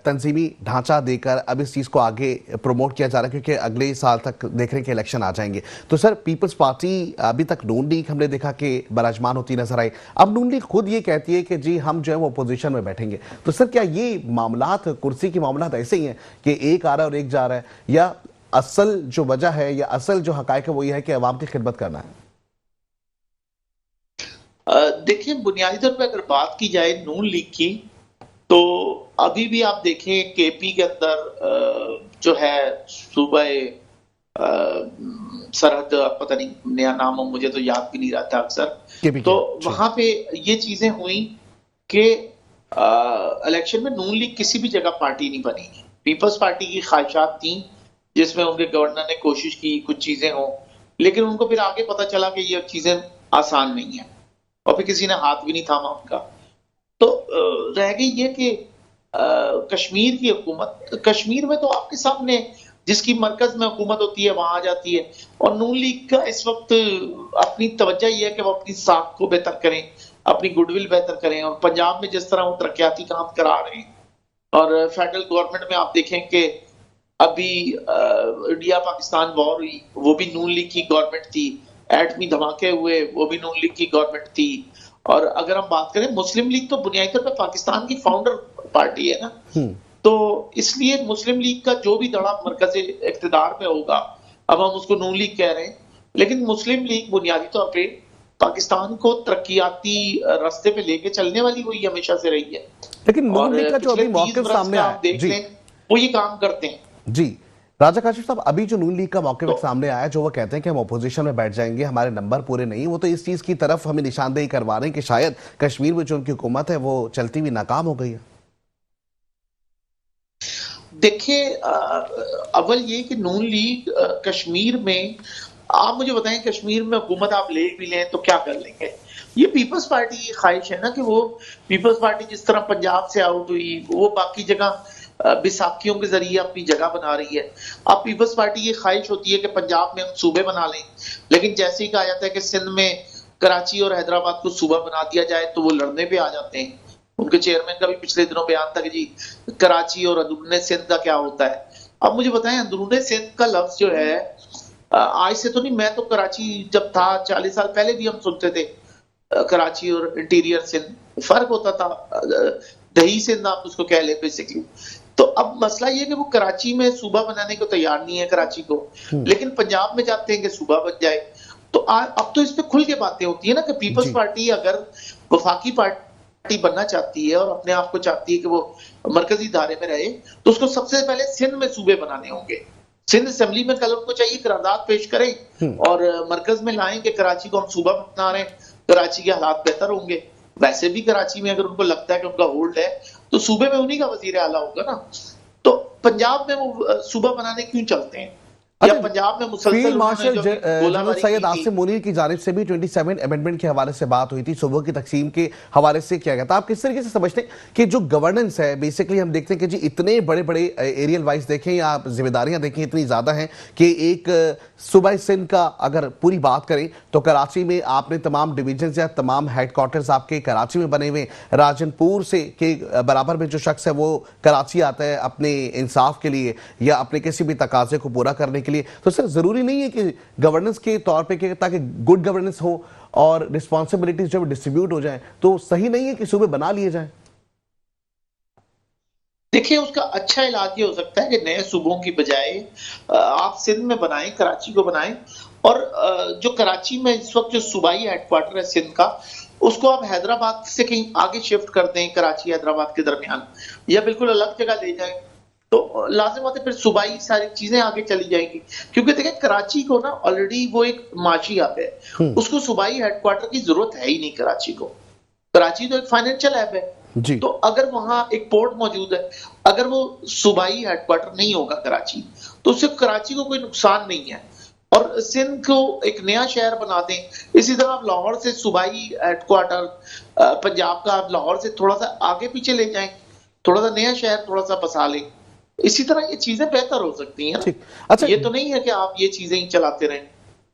तंजीमी ढांचा देकर अब इस चीज़ को आगे प्रमोट किया जा रहा है, क्योंकि अगले साल तक देख रहे हैं कि इलेक्शन आ जाएंगे। तो सर, पीपल्स पार्टी अभी तक नून लीग हमने देखा कि बराजमान होती नजर आई, अब नून लीग खुद ये कहती है कि जी हम जो है वो अपोजिशन में बैठेंगे। तो सर, क्या ये मामलात, कुर्सी की मामलात ऐसे ही हैं कि एक आ रहा है और एक जा रहा है, या असल जो वजह है या असल जो हकायक है वो ये है कि अवाम की खिदमत करना है? देखिए, बुनियादी तौर पर अगर बात की जाए नून लीग की, तो अभी भी आप देखें केपी के अंदर जो है सूबा सरहद, पता नहीं नया नाम हो, मुझे तो याद भी नहीं रहता अक्सर, तो वहां पे ये चीजें हुई कि इलेक्शन में नून लीग किसी भी जगह पार्टी नहीं बनी। पीपल्स पार्टी की ख्वाहिशात थी, जिसमें उनके गवर्नर ने कोशिश की कुछ चीजें हों, लेकिन उनको फिर आगे पता चला कि ये चीजें आसान नहीं है, और फिर किसी ने हाथ भी नहीं थामा उनका। तो रह गई ये कि कश्मीर की हुकूमत, कश्मीर में तो आपके सामने जिसकी मरकज में हुकूमत होती है वहां आ जाती है, और नून लीग का इस वक्त अपनी तवज्जो ये है कि वो अपनी साख को बेहतर करें, अपनी गुडविल बेहतर करें, और पंजाब में जिस तरह वो तरक्याती काम करा रहे हैं, और फेडरल गवर्नमेंट में आप देखें कि अभी इंडिया पाकिस्तान वॉर हुई, वो भी नून लीग की गवर्नमेंट थी, एटमी धमाके हुए, वो भी नून लीग की गवर्नमेंट थी। और अगर हम बात करें, मुस्लिम लीग तो बुनियादी तौर पर पाकिस्तान की फाउंडर पार्टी है ना, तो इसलिए मुस्लिम लीग का जो भी दड़ा मरकज इख्तिदार में होगा, अब हम उसको नून लीग कह रहे हैं, लेकिन मुस्लिम लीग बुनियादी तौर पे पाकिस्तान को तरक्याती रास्ते पे लेके चलने वाली वही हमेशा से रही है। लेकिन नून लीग का जो अभी मौक़िफ़ सामने आया, देख लें, वो ये काम करते हैं। जी राजा काशिफ साहब, अभी जो नून लीग का मौक़िफ़ सामने आया, जो वो कहते हैं कि हम अपोजिशन में बैठ जाएंगे, हमारे नंबर पूरे नहीं, वो तो इस चीज की तरफ हमें निशानदेही करवा रहे हैं कि शायद कश्मीर में जो उनकी हुकूमत है वो चलती हुई नाकाम हो गई है। देखिए, अव्वल ये कि नून लीग कश्मीर में, आप मुझे बताएं, कश्मीर में हुकूमत आप ले भी लें तो क्या कर लेंगे? ये पीपल्स पार्टी की ख्वाहिश है ना कि वो पीपल्स पार्टी जिस तरह पंजाब से आउट हुई, वो बाकी जगह बैसाखियों के जरिए अपनी जगह बना रही है। अब पीपल्स पार्टी की ख्वाहिश होती है कि पंजाब में हम सूबे बना लें, लेकिन जैसे ही कहा जाता है कि सिंध में कराची और हैदराबाद को सूबा बना दिया जाए, तो वो लड़ने पे आ जाते हैं। उनके चेयरमैन का भी पिछले दिनों बयान था कि जी कराची और अंदरूनी सिंध का क्या होता है। अब मुझे बताएं, अंदरूनी सिंध का लफ्ज जो है, आज से तो नहीं, मैं तो कराची जब था 40 साल पहले भी हम सुनते थे कराची और इंटीरियर सिंध, फर्क होता था, दही सिंध आप उसको कह ले बेसिकली। तो अब मसला ये कि वो कराची में सूबा बनाने को तैयार नहीं है कराची को, लेकिन पंजाब में चाहते हैं कि सूबा बन जाए। तो अब तो इस पे खुल के बातें होती है ना कि पीपल्स पार्टी अगर वफाकी पार्टी बनना चाहती है और अपने आप को चाहती है कि वो मरकजी धारे में रहे, तो उसको सबसे पहले सिंध में सूबे बनाने होंगे। सिंध असेंबली में कल उनको चाहिए करारदाद पेश करें और मरकज में लाएं कि कराची को हम सूबा बना रहे हैं, कराची के हालात बेहतर होंगे। वैसे भी कराची में अगर उनको लगता है कि उनका होल्ड है, तो सूबे में उन्हीं का वजीर आला होगा ना। तो पंजाब में वो सूबा बनाने क्यों चलते हैं? या पंजाब में field marshal general Syed Asim Munir की जानिब से भी 27 अमेंडमेंट के हवाले से बात हुई थी, सूबों की तकसीम के हवाले से किया गया था। आप किस तरीके से समझते हैं कि जो गवर्नेंस है, बेसिकली हम देखते हैं कि जी इतने बड़े बड़े एरियल वाइज देखें या आप जिम्मेदारियां देखें, इतनी ज़्यादा हैं कि एक सूबा सिंध का अगर पूरी बात करें तो कराची में आपने तमाम डिवीजन या तमाम हेडक्वार्टर्स आपके कराची में बने हुए, राजनपुर से के बराबर में जो शख्स है वो कराची आता है अपने इंसाफ के लिए या अपने किसी भी तकाजे को पूरा करने के लिए। तो सर, जरूरी नहीं है कि गवर्नेंस के तौर पे कि ताकि गुड गवर्नेंस हो और रिस्पांसिबिलिटीज जब डिस्ट्रीब्यूट हो जाए, तो सही नहीं है कि सूबे बना लिए जाएं? देखिए उसका अच्छा इलाज ये हो सकता है कि नए सूबों की बजाय आप सिंध में बनाएं, कराची को बनाएं और जो कराची में इस वक्त जो सूबाई हेडक्वार्टर है सिंध का, उसको आप हैदराबाद से कहीं आगे शिफ्ट कर दें, कराची हैदराबाद के दरमियान, या बिल्कुल अलग जगह ले जाएं, तो लाजिम बात है फिर सूबाई सारी चीजें आगे चली जाएंगी। क्योंकि देखिए कराची को ना ऑलरेडी वो एक माशी हब है, उसको सूबाई हेडक्वार्टर की जरूरत है ही नहीं कराची को। कराची तो एक फाइनेंशियल हब है जी। तो अगर वहां एक पोर्ट मौजूद है, अगर वो सूबाई हेडक्वार्टर नहीं होगा कराची, तो उससे कराची को कोई नुकसान नहीं है और सिंध को एक नया शहर बना दें। इसी तरह आप लाहौर से सूबाई हेडक्वार्टर पंजाब का आप लाहौर से थोड़ा सा आगे पीछे ले जाएं, थोड़ा सा नया शहर थोड़ा सा बसा लें। इसी तरह ये चीजें बेहतर हो सकती हैं। ठीक, अच्छा, ये तो नहीं है कि आप ये चीजें ही चलाते रहें।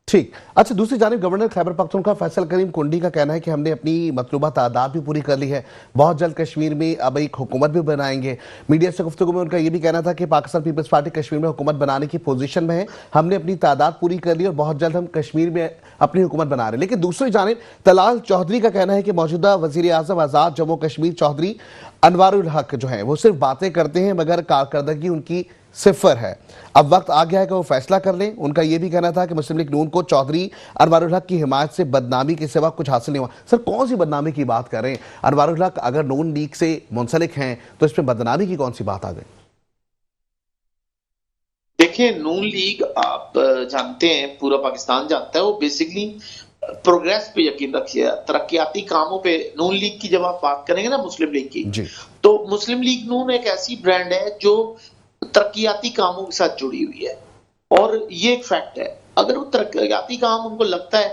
ठीक। अच्छा, दूसरी जानिब गवर्नर खैबर पख्तूनख्वा फैसल करीम कुंडी का कहना है कि हमने अपनी मतलूबा तादाद भी पूरी कर ली है, बहुत जल्द कश्मीर में अब एक हुकूमत भी बनाएंगे। मीडिया से गुफ्तगू में उनका यह भी कहना था कि पाकिस्तान पीपल्स पार्टी कश्मीर में हुकूमत बनाने की पोजीशन में है, हमने अपनी तादाद पूरी कर ली और बहुत जल्द हम कश्मीर में अपनी हुकूमत बना रहे हैं। लेकिन दूसरी जानिब तलाल चौधरी का कहना है कि मौजूदा वजीर आजम आज़ाद जम्मू कश्मीर चौधरी अनवारुल हक जो है वो सिर्फ बातें करते हैं मगर कारकर्दगी उनकी सिफर है। अब वक्त आ गया है कि वो फैसला कर लें। उनका यह भी कहना था कि मुस्लिम लीग नून को चौधरी अनवारुल हक की हिमायत से बदनामी के सिवा कुछ हासिल नहीं हुआ। सर, कौन सी बदनामी की बात कर रहे हैं? अनवारुल हक अगर नून लीग से मुंसलिक हैं तो इसमें बदनामी की कौन सी बात आ गई? देखिए नून लीग आप जानते हैं, पूरा पाकिस्तान जानता है, वो बेसिकली प्रोग्रेस पे यकीन रखिए, तरक्याती कामों पे। नून लीग की जब आप बात करेंगे ना मुस्लिम लीग की, तो मुस्लिम लीग नून एक ऐसी ब्रांड है जो तरक्याती कामों के साथ जुड़ी हुई है और ये एक फैक्ट है। अगर वो तरक्याती काम उनको लगता है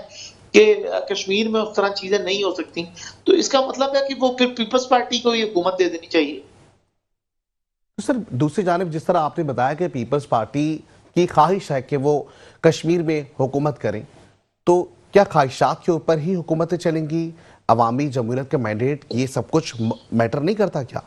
कि कश्मीर में उस तरह चीजें नहीं हो सकती, तो इसका मतलब है कि वो फिर पीपल्स पार्टी को ये हुकूमत दे देनी चाहिए। तो सर, दूसरी जानिब जिस तरह आपने बताया कि पीपल्स पार्टी की ख्वाहिश है कि वो कश्मीर में हुकूमत करें, तो क्या ख्वाहिशात के ऊपर ही हुकूमतें चलेंगी? अवामी जमहूरियत का मैंडेट ये सब कुछ मैटर नहीं करता क्या?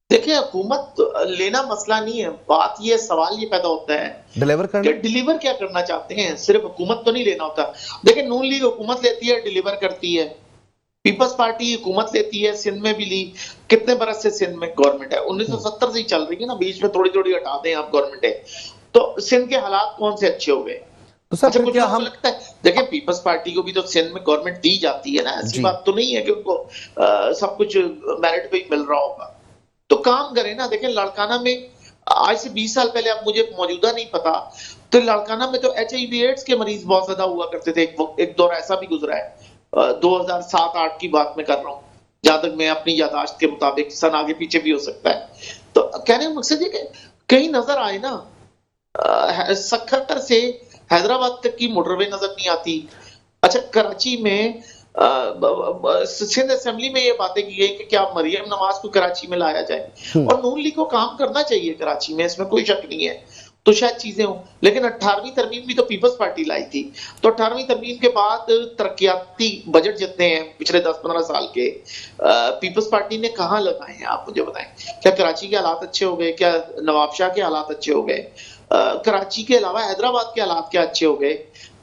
देखिए हुकूमत लेना मसला नहीं है, बात ये सवाल ये पैदा होता है डिलीवर क्या करना चाहते हैं। सिर्फ हुकूमत तो नहीं लेना होता। देखिए नून लीग हुकूमत लेती है, डिलीवर करती है। पीपल्स पार्टी हुकूमत लेती है, सिंध में भी ली। कितने बरस से सिंध में गवर्नमेंट है? 1970 से ही चल रही है ना, बीच में थोड़ी थोड़ी हटा दें आप गवर्नमेंट है, तो सिंध के हालात कौन से अच्छे हो गए? तो सर, अच्छा, कुछ हम लगता है, देखिए पीपल्स पार्टी को भी तो सिंध में गवर्नमेंट दी जाती है ना, ऐसी बात तो नहीं है कि उनको सब कुछ मेरिट पे ही मिल रहा होगा। तो काम करें ना। देखिए लाड़काना में आज से 20 साल पहले, अब मुझे मौजूदा नहीं पता, तो लाड़काना में तो HIV एड्स के मरीज बहुत ज्यादा हुआ करते थे। एक दौर ऐसा भी गुजरा है, 2007-8 की बात मैं कर रहा हूँ, जहां तक मैं अपनी यादाश्त के मुताबिक, सन आगे पीछे भी हो सकता है। तो कहने का मकसद ये कि कहीं नजर आए ना, सखर से हैदराबाद तक की मोटरवे नजर नहीं आती। अच्छा, कराची में सिंध असेंबली में ये बातें की गई कि क्या मरियम नवाज को कराची में लाया जाए, और नून लीग को काम करना चाहिए कराची में, इसमें कोई शक नहीं है। तो शायद चीजें हों, लेकिन 18वीं तरमीम भी तो पीपल्स पार्टी लाई थी। तो 18वीं तरमीम के बाद तरक्याती बजट जितने हैं पिछले 10-15 साल के, पीपल्स पार्टी ने कहाँ लगाए हैं आप मुझे बताएं। क्या कराची के हालात अच्छे हो गए? क्या नवाबशाह के हालात अच्छे हो गए? कराची के अलावा हैदराबाद के हालात क्या अच्छे हो गए?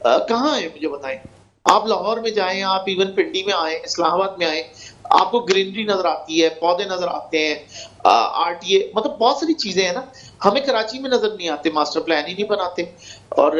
कहाँ है मुझे बताएं। आप लाहौर में जाएं, आप इवन पिंडी में आए, इस्लामाबाद में आए, आपको ग्रीनरी नजर आती है, पौधे नजर आते हैं, RTA, मतलब बहुत सारी चीजें हैं ना, हमें कराची में नजर नहीं आते। मास्टर प्लान ही नहीं बनाते। और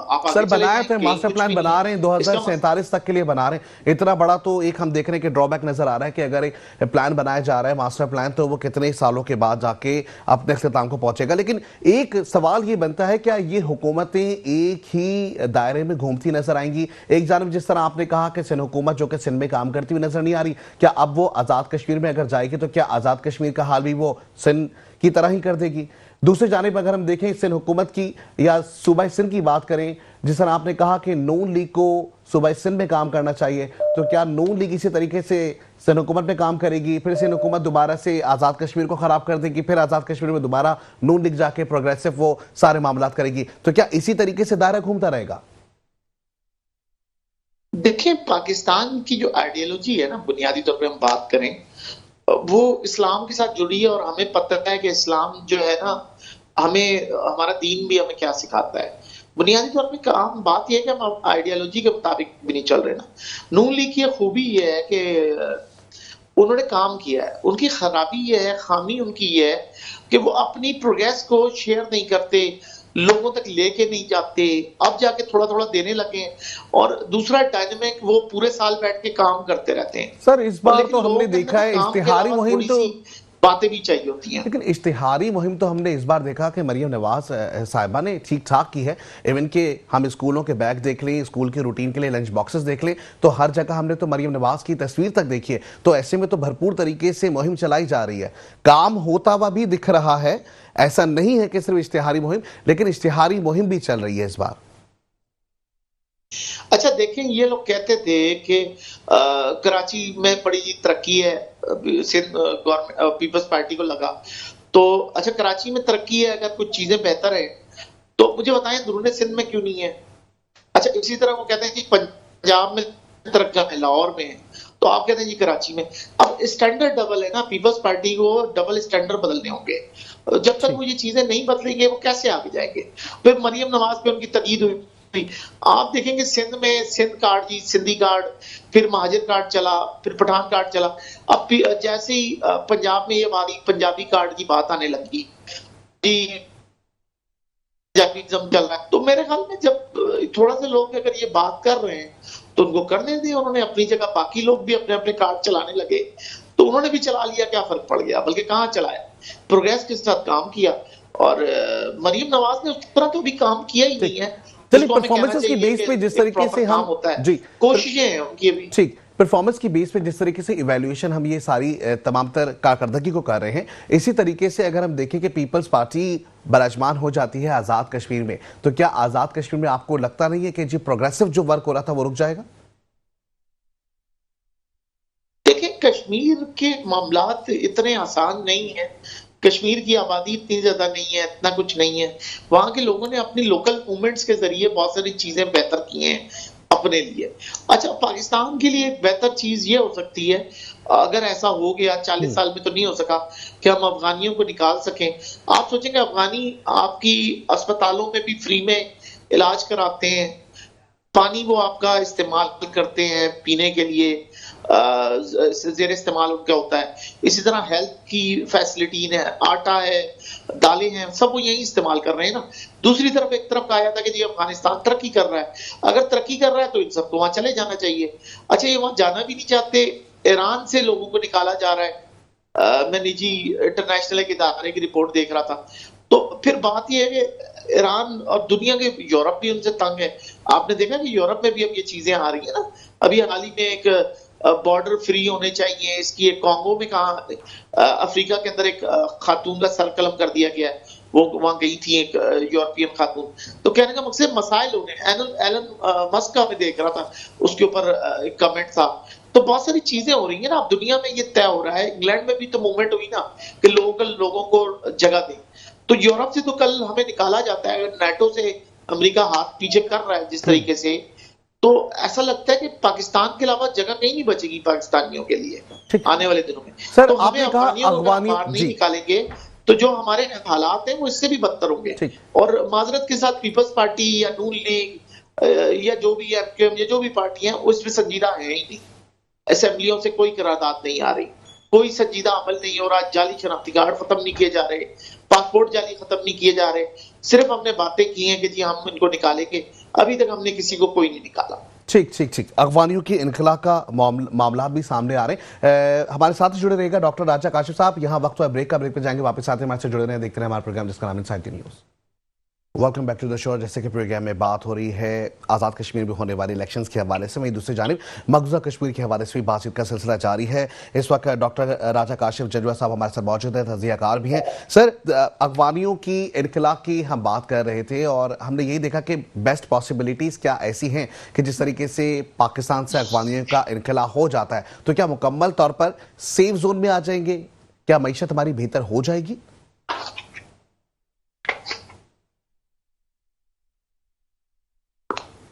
आप सर बनाए थे, मास्टर प्लान बना रहे हैं, 2047 तक के लिए बना रहे हैं। इतना बड़ा तो एक हम देख रहे हैं कि ड्रॉबैक नजर आ रहा है कि अगर एक प्लान बनाया जा रहा है, मास्टर प्लान, तो वो कितने सालों के बाद जाके अपने अख्तिताम को पहुंचेगा। लेकिन एक सवाल ये बनता है, क्या ये हुकूमतें एक ही दायरे में घूमती नजर आएंगी? एक जानब जिस तरह आपने कहा कि सिंध हुकूमत जो कि सिंध में काम करती हुई नजर नहीं आ रही, क्या अब वो आजाद कश्मीर में अगर जाएगी तो क्या आजाद कश्मीर का हाल भी वो सिंध की तरह ही कर देगी? दूसरी जानिब अगर हम देखें सिंध हुकूमत की या सूबा सिंध की बात करें, जिस तरह आपने कहा कि नून लीग को सूबा सिंध में काम करना चाहिए, तो क्या नून लीग इसी तरीके से सिंध हुकूमत में काम करेगी, फिर सिंध हुकूमत दोबारा से आज़ाद कश्मीर को खराब कर देगी, फिर आज़ाद कश्मीर में दोबारा नून लीग जाके प्रोग्रेसिव वो सारे मामला करेगी? तो क्या इसी तरीके से दायरा घूमता रहेगा? देखिए पाकिस्तान की जो आइडियोलॉजी है ना, बुनियादी तौर पे हम बात करें, वो इस्लाम के साथ जुड़ी है। और हमें पता है कि इस्लाम जो है ना, हमें हमारा दीन भी हमें क्या सिखाता है। बुनियादी तौर पे काम बात यह है कि हम आइडियोलॉजी के मुताबिक भी नहीं चल रहे ना। नून लीग की खूबी ये है कि उन्होंने काम किया है। उनकी खराबी ये है, खामी उनकी ये है कि वो अपनी प्रोग्रेस को शेयर नहीं करते, लोगों तक लेके नहीं जाते, अब जाके थोड़ा-थोड़ा देने लगे हैं। और दूसरा डायनामिक, वो पूरे साल बैठ के काम करते रहते हैं। सर इस और बार लेकिन तो हमने लोगों के देखा अंदर है ना काम के इश्तिहारी अलावा मुहिम तो थोड़ी-सी बातें भी चाहिए होती हैं। लेकिन इश्तिहारी मुहिम तो हमने इस बार देखा कि मरियम नवाज साहिबा ने ठीक ठाक की है। इवन के हम स्कूलों के बैग देख लें, स्कूल के रूटीन के लिए लंच बॉक्सेस देख लें, तो हर जगह हमने तो मरियम नवाज की तस्वीर तक देखी है। तो ऐसे में तो भरपूर तरीके से मुहिम चलाई जा रही है, काम होता हुआ भी दिख रहा है। ऐसा नहीं है कि सिर्फ इश्तिहारी मुहिम, लेकिन इश्तिहारी मुहिम भी चल रही है इस बार। अच्छा देखें, ये लोग कहते थे कि कराची में बड़ी तरक्की है, सिंध गवर्नमेंट पीपल्स पार्टी को लगा। तो अच्छा, कराची में तरक्की है, अगर कुछ चीजें बेहतर है तो मुझे बताएं अंदरूनी सिंध में क्यों नहीं है? अच्छा, इसी तरह वो कहते हैं कि पंजाब में तरक्की है, लाहौर में है, तो आप कहते हैं जी कराची में। अब स्टैंडर्ड डबल है ना, पीपल्स पार्टी को डबल स्टैंडर्ड बदलने होंगे। जब तक वो ये चीजें नहीं बदलेंगे वो कैसे आगे जाएंगे? फिर मरियम नवाज पे उनकी तनकीद हुई। आप देखेंगे सिंध में सिंध कार्ड जी, सिंधी कार्ड, फिर महाजिर कार्ड चला, फिर पठान कार्ड चला। अब जैसे ही पंजाब में ये हमारी पंजाबी कार्ड की बात आने लगी जी, पंजाबीज़्म चल रहा है, तो मेरे ख्याल में जब थोड़ा से लोग अगर ये बात कर रहे हैं तो उनको करने दें। उन्होंने अपनी जगह, बाकी लोग भी अपने अपने कार्ड चलाने लगे तो उन्होंने भी चला लिया, क्या फर्क पड़ गया? बल्कि कहाँ चलाया, प्रोग्रेस के साथ काम किया। और मरियम नवाज ने उस तरह तो भी काम किया ही नहीं है। चलिए, परफॉर्मेंस की बेस पे जिस तरीके से हम होता है, जी कोशिशें हैं उनकी अभी। ठीक, परफॉर्मेंस की बेस पे जिस तरीके से इवैल्यूएशन हम ये सारी तमाम तर कारकर्दगी को कर रहे हैं, इसी तरीके से अगर हम देखें कि पीपल्स पार्टी बराजमान हो जाती है आजाद कश्मीर में, तो क्या आजाद कश्मीर में आपको लगता नहीं है कि जी प्रोग्रेसिव जो वर्क हो रहा था वो रुक जाएगा? देखिए, कश्मीर के मामलात इतने आसान नहीं है। कश्मीर की आबादी इतनी ज्यादा नहीं है, इतना कुछ नहीं है। वहां के लोगों ने अपनी लोकल मूवमेंट्स के जरिए बहुत सारी चीजें बेहतर की हैं अपने लिए। अच्छा, पाकिस्तान के लिए एक बेहतर चीज ये हो सकती है, अगर ऐसा हो गया, 40 साल में तो नहीं हो सका कि हम अफगानियों को निकाल सकें। आप सोचेंगे अफगानी आपकी अस्पतालों में भी फ्री में इलाज कराते हैं, पानी वो आपका इस्तेमाल करते हैं पीने के लिए, जेर इस्तेमाल उनका होता है। इसी तरह हेल्थ की फैसिलिटी है, आटा है, दालें हैं, सब वो यही इस्तेमाल कर रहे हैं ना। दूसरी तरफ एक तरफ कहा जाता है कि जी अफगानिस्तान तरक्की कर रहा है। अगर तरक्की कर रहा है तो इन सबको वहां चले जाना चाहिए। अच्छा, ये वहां जाना भी नहीं चाहते, ईरान से लोगों को निकाला जा रहा है। मैं निजी इंटरनेशनल एक इदारे की रिपोर्ट देख रहा था, तो फिर बात यह है कि ईरान और दुनिया के यूरोप भी उनसे तंग है। आपने देखा कि यूरोप में भी अब ये चीजें आ रही है ना। अभी हाल ही में एक बॉर्डर फ्री होने चाहिए, इसकी एक कॉन्गो में कहा अफ्रीका के अंदर एक खातून का सर कलम कर दिया गया है। वो वहां गई थी एक यूरोपियन खातून। तो कहने का मकसद मसाइल होने, एलन मस्क का मैं देख रहा था, उसके ऊपर एक कमेंट था। तो बहुत सारी चीजें हो रही है ना, अब दुनिया में ये तय हो रहा है। इंग्लैंड में भी तो मूवमेंट हुई ना कि लोगों को जगह दें। तो यूरोप से तो कल हमें निकाला जाता है, अगर नाटो से अमेरिका हाथ पीछे कर रहा है जिस तरीके से, तो ऐसा लगता है कि पाकिस्तान के अलावा जगह कहीं नहीं बचेगी पाकिस्तानियों के लिए आने वाले दिनों में। सर, तो हमें आपने कहा अफगानियों को नहीं निकालेंगे तो जो हमारे हालात हैं वो इससे भी बदतर होंगे। और माजरत के साथ पीपल्स पार्टी या नून लीग या जो भी एमक्यूएम या जो भी पार्टी है उसमें संजीदा है ही नहीं। असेंबलियों से कोई करारदाद नहीं आ रही, कोई संजीदा अमल नहीं हो रहा। जाली शनाख्ती कार्ड खत्म नहीं किए जा रहे, पासपोर्ट जाली खत्म नहीं किए जा रहे। सिर्फ हमने बातें की हैं कि जी हम इनको निकालेंगे, अभी तक हमने किसी को कोई नहीं निकाला। ठीक ठीक ठीक, अफगानियों की इनखला का मामला भी सामने आ रहे हैं। हमारे साथ जुड़े रहेगा डॉक्टर राजा काशिफ साहब। यहाँ वक्त हुआ ब्रेक का, ब्रेक पे जाएंगे वापस आते हैं, हमारे से जुड़े रहे, देखते रहे हमारा प्रोग्राम जिसका नाम Inside the News. Welcome back to the show. जैसे कि प्रोग्राम में बात हो रही है आज़ाद कश्मीर में होने वाले इलेक्शंस के हवाले से, वहीं दूसरी जानिब मकबूजा कश्मीर के हवाले से भी बातचीत का सिलसिला जारी है। इस वक्त डॉक्टर राजा काशिफ जजुआ साहब हमारे साथ मौजूद हैं, तजियाकार भी हैं। सर, अफगानियों की इनकलाब की हम बात कर रहे थे और हमने यही देखा कि बेस्ट पॉसिबिलिटीज़ क्या ऐसी हैं कि जिस तरीके से पाकिस्तान से अफगानियों का इनकला हो जाता है, तो क्या मुकम्मल तौर पर सेफ जोन में आ जाएंगे? क्या मईशत हमारी बेहतर हो जाएगी?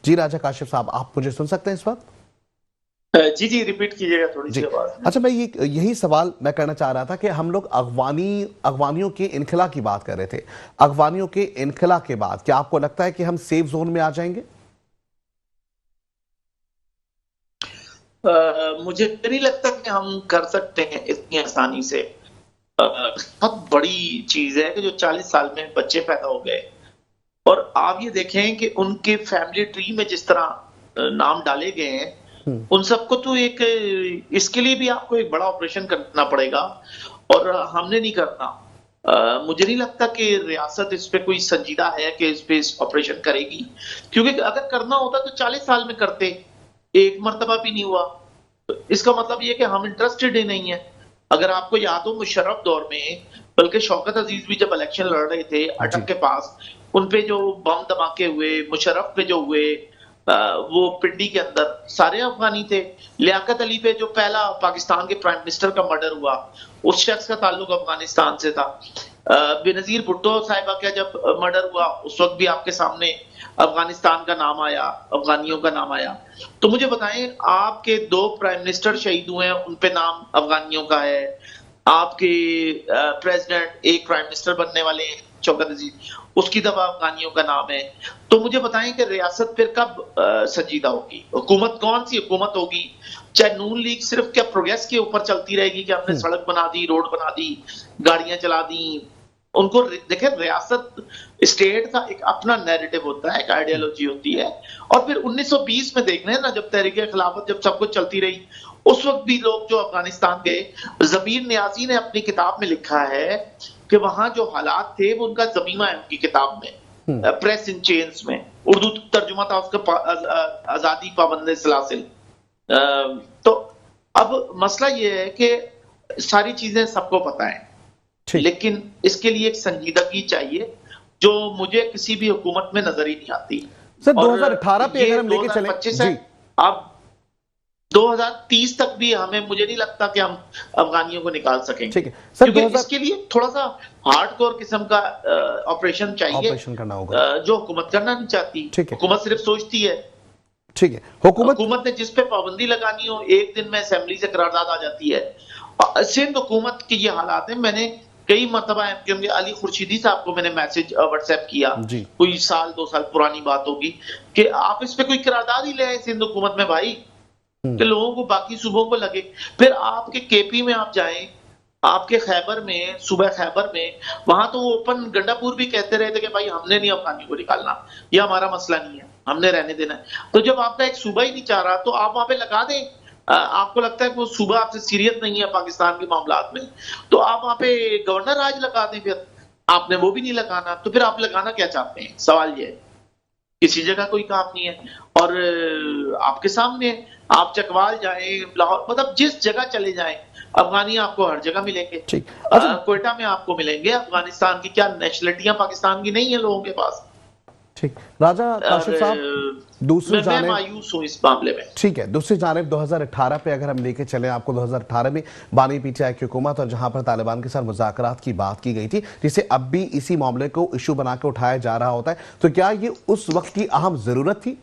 जी राजा काशिफ साहब, आप मुझे सुन सकते हैं इस वक्त? जी जी, रिपीट कीजिएगा थोड़ी सी आवाज। अच्छा, मैं यही सवाल मैं करना चाह रहा था कि हम लोग अफगानियों के इनखला की बात कर रहे थे। अफगानियों के इनखला के बाद क्या आपको लगता है कि हम सेफ जोन में आ जाएंगे? मुझे नहीं लगता कि हम कर सकते हैं इतनी आसानी से। बहुत बड़ी चीज है कि जो 40 साल में बच्चे पैदा हो गए, और आप ये देखें कि उनके फैमिली ट्री में जिस तरह नाम डाले गए हैं, उन सबको तो एक इसके लिए भी आपको एक बड़ा ऑपरेशन करना पड़ेगा, और हमने नहीं करना। मुझे नहीं लगता कि रियासत इस पे कोई संजीदा है कि इस पे ऑपरेशन करेगी, क्योंकि अगर करना होता तो 40 साल में करते, एक मर्तबा भी नहीं हुआ। तो इसका मतलब ये कि हम इंटरेस्टेड ही नहीं है। अगर आपको याद हो मुशर्रफ दौर में, बल्कि शौकत अजीज भी जब इलेक्शन लड़ रहे थे अटक के पास, उन पे जो बम धमाके हुए, मुशर्रफ पे जो हुए, वो पिंडी के अंदर सारे अफगानी थे। लियाकत अली पे जो पहला पाकिस्तान के प्राइम मिनिस्टर का मर्डर हुआ, उस शख्स का ताल्लुक अफगानिस्तान से था। बेनजीर भुट्टो साहिबा का जब मर्डर हुआ, उस वक्त भी आपके सामने अफगानिस्तान का नाम आया, अफगानियों का नाम आया। तो मुझे बताएं, आपके 2 प्राइम मिनिस्टर शहीद हुए हैं, उन पे नाम अफगानियों का है। आपके प्रेसिडेंट, एक प्राइम मिनिस्टर बनने वाले शौकत अजीज, उसकी दफा अफगानियों का नाम है। तो मुझे बताएं कि रियासत फिर कब संजीदा होगी? हुकूमत कौन सी हुकूमत होगी? चाहे नून लीग सिर्फ क्या प्रोग्रेस के ऊपर चलती रहेगी कि हमने सड़क बना दी, रोड बना दी, गाड़ियां चला दी? उनको देखें, रियासत स्टेट का एक अपना नैरेटिव होता है, एक आइडियोलॉजी होती है। और फिर 1920 में देख रहे हैं ना, जब तहरीके खिलाफत जब सब कुछ चलती रही, उस वक्त भी लोग जो अफगानिस्तान गए, जमीर नियाजी ने अपनी किताब में लिखा है कि वहां जो हालात थे वो उनका जमीमा है, उनकी किताब में, प्रेस इन चेन्स में, उर्दू तर्जुमा था उसका, आजादी पाबंद सलासिल। तो अब मसला ये है कि सारी चीजें सबको पता है, लेकिन इसके लिए एक संजीदगी चाहिए जो मुझे किसी भी हुकूमत में नजर ही नहीं आती। सर 2018 पे अगर हम लेके चलें, 2025 है, अब 2030 तक भी हमें, मुझे नहीं लगता कि हम अफगानियों को निकाल सकेंगे। ठीक है सर, क्योंकि इसके लिए थोड़ा सा हार्डकोर किस्म का ऑपरेशन चाहिए, ऑपरेशन करना होगा, जो हुकूमत करना नहीं चाहती। हुकूमत सिर्फ सोचती है। ठीक है, हुकूमत ने जिस पे पाबंदी लगानी हो, एक दिन में असेंबली से करारदाद आ जाती है। सिंध हुकूमत के ये हालात है। मैंने कई मरतबा एमक्यूएम के अली खुर्शीदी साहब को मैंने मैसेज व्हाट्सएप किया, कोई 1-2 साल पुरानी बात होगी, कि आप इस पे कोई करारदाद ही ले आए सिंध हुकूमत में भाई, कि लोगों को बाकी सूबों को लगे। फिर आपके केपी में आप जाएं, आपके खैबर में, सूबा खैबर में, वहां तो वो ओपन गंडापुर भी कहते रहे थे कि भाई हमने नहीं अफगानी को निकालना, ये हमारा मसला नहीं है, हमने रहने देना है। तो जब आपका एक सूबा ही नहीं चाह रहा, तो आप वहां पे लगा दें। आपको लगता है कि वो सूबा आपसे सीरियस नहीं है पाकिस्तान के मामलात में, तो आप वहां पे गवर्नर राज लगा दें। फिर आपने वो भी नहीं लगाना, तो फिर आप लगाना क्या चाहते हैं? सवाल ये है। किसी जगह कोई काम नहीं है, और आपके सामने आप चकवाल जाए, लाहौर, मतलब जिस जगह चले जाएं, अफगानी आपको हर जगह मिलेंगे। क्वेटा में आपको मिलेंगे। अफगानिस्तान की क्या नेशनलिटियां पाकिस्तान की नहीं है लोगों के पास? ठीक, राजा काशिफ साहब, दूसरी जानिब मैं मायूस हूं इस मामले में। ठीक है, दूसरी जानिब 2018 पे अगर हम लेके चले आपको, 2018 में बानी पीटीआई की हुकूमत, और जहां पर तालिबान के साथ मुज़ाकरात की बात की गई थी, जिसे अब भी इसी मामले को इशू बना के उठाया जा रहा होता है, तो क्या ये उस वक्त की अहम जरूरत थी?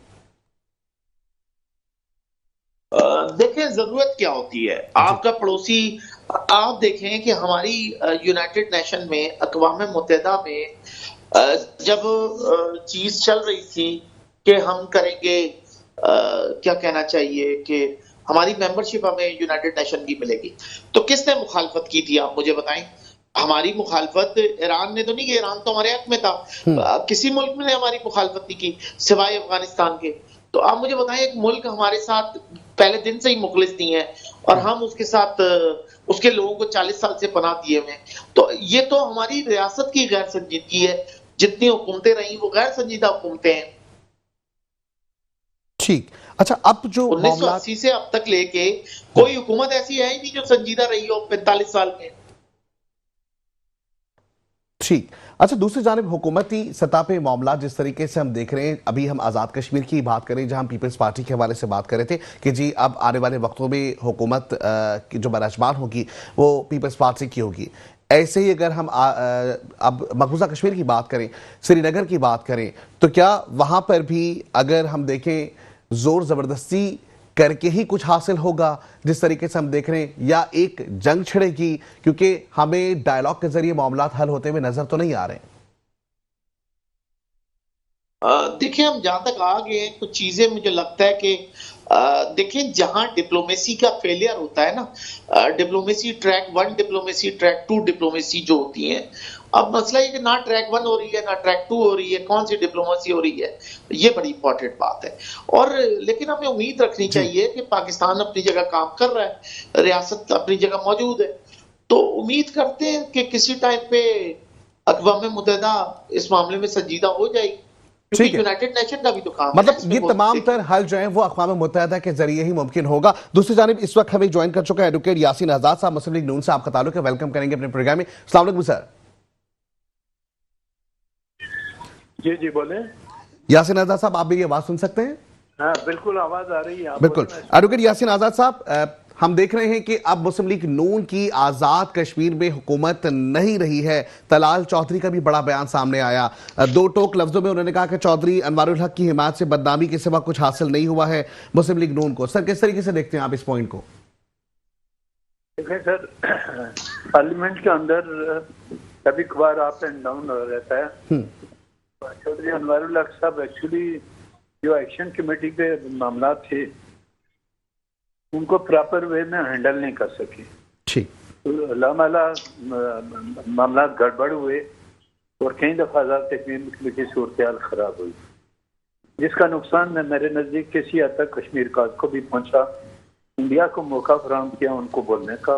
देखिए, जरूरत क्या होती है? आपका पड़ोसी, आप देखें कि हमारी यूनाइटेड नेशन में, अक़वाम मुत्तहिदा में जब चीज चल रही थी कि हम करेंगे, क्या कहना चाहिए, कि हमारी मेंबरशिप हमें यूनाइटेड नेशन की मिलेगी, तो किसने मुखालफत की थी? आप मुझे बताएं। हमारी मुखालफत ईरान ने तो नहीं की, ईरान तो हमारे हक में था। किसी मुल्क ने हमारी मुखालफत नहीं की सिवाय अफगानिस्तान के। तो आप मुझे बताएं, एक मुल्क हमारे साथ पहले दिन से ही मुखलिस नहीं है, और हम उसके साथ, उसके लोगों को 40 साल से पनाह दिए हुए, तो ये तो हमारी रियासत की गैर संजीदगी है। जितनी हुकूमतें रही वो गैर संजीदा हुकूमतें हैं। ठीक, अच्छा, अब जो 1980 से अब तक लेके कोई हुकूमत ऐसी है ही नहीं जो संजीदा रही हो 45 साल में। ठीक, अच्छा, दूसरी जानिब हुकूमती सतह पे मामला जिस तरीके से हम देख रहे हैं, अभी हम आज़ाद कश्मीर की बात करें, जहां हम पीपल्स पार्टी के हवाले से बात कर रहे थे कि जी अब आने वाले वक्तों में हुकूमत की जो बराजमान होगी वो पीपल्स पार्टी की होगी। ऐसे ही अगर हम अब मकबूजा कश्मीर की बात करें, श्रीनगर की बात करें, तो क्या वहां पर भी अगर हम देखें जोर जबरदस्ती करके ही कुछ हासिल होगा जिस तरीके से हम देख रहे हैं, या एक जंग छिड़ेगी? क्योंकि हमें डायलॉग के जरिए मामलात हल होते हुए नजर तो नहीं आ रहे। देखिए हम जहाँ तक आ गए हैं कुछ चीज़ें मुझे लगता है कि देखिए जहाँ डिप्लोमेसी का फेलियर होता है ना, diplomacy track 1 diplomacy track 2 diplomacy जो होती है, अब मसला ये कि ना ट्रैक 1 हो रही है, ना ट्रैक 2 हो रही है, कौन-सी डिप्लोमेसी हो रही है, ये बड़ी इम्पोर्टेंट बात है। और लेकिन हमें उम्मीद रखनी चाहिए कि पाकिस्तान अपनी जगह काम कर रहा है, रियासत अपनी जगह मौजूद है, तो उम्मीद करते हैं कि किसी टाइम पे अक़वाम मुत्तहिदा इस मामले में संजीदा हो जाएगी। ठीक क्योंकि है, यूनाइटेड नेशन का भी तो काम है ना मतलब इसमें ये बहुत तमाम देखिए। तर हल जो है वो अक़वाम मुत्तहिदा के जरिए ही मुमकिन होगा। दूसरी जानिब इस वक्त हमें ज्वाइन कर चुका है एडवोकेट यासीन आजाद साहब, मुस्लिम लीग नून से आपका ताल्लुक है, वेलकम करेंगे अपने प्रोग्राम में। अस्सलाम वालेकुम सर। जी जी बोले। यासीन आजाद साहब, आप भी ये आवाज सुन सकते हैं? हाँ बिल्कुल आवाज आ रही है, आप बिल्कुल। बोले, मैं एडवोकेट यासीन आजाद साहब, हम देख रहे हैं कि अब मुस्लिम लीग नून की आजाद कश्मीर में हुकूमत नहीं रही है। तलाल चौधरी का भी बड़ा बयान सामने आया। दो टोक लफ्जों में उन्होंने कहा कि चौधरी अनवारुल हक की हिमायत से बदनामी के सिवा कुछ हासिल नहीं हुआ है मुस्लिम लीग नून को। सर, किस तरीके से देखते हैं आप इस पॉइंट को? देखिए सर, पार्लियामेंट के अंदर कभी कभार अप एंड डाउन हो रहता है। चौधरी अनवारुल हक साहब एक्चुअली जो एक्शन कमेटी के मामला थे उनको प्रॉपर वे में हैंडल नहीं कर सके। ठीक। तो लामाला मामला गड़बड़ हुए और कई दफा आजाद कश्मीर की सूरत हाल खराब हुई, जिसका नुकसान मेरे नजदीक किसी हद तक कश्मीर का को भी पहुंचा। इंडिया को मौका फराहम किया उनको बोलने का,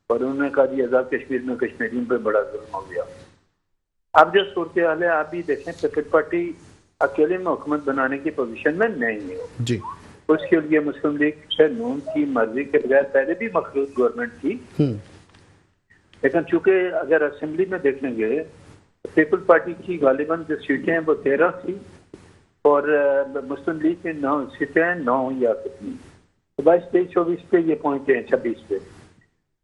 और उन्होंने कहा जी आजाद कश्मीर में कश्मीरियों पे बड़ा जुल्म हो गया। अब जो सूरत हाल है आप भी देखें, पीपल्स पार्टी अकेले में हुकूमत बनाने की पोजीशन में नहीं है जी। उसके लिए मुस्लिम लीग नून की मर्जी के बगैर पहले भी मखलूत गवर्नमेंट थी, लेकिन चूंकि अगर असेंबली में देख लेंगे पीपल्स पार्टी की गालिबन जो सीटें हैं वो 13 थी और मुस्लिम लीग की 9 सीटें 9 या कितनी, 22, 23, 24 पे ये पहुंचे हैं, 26 पे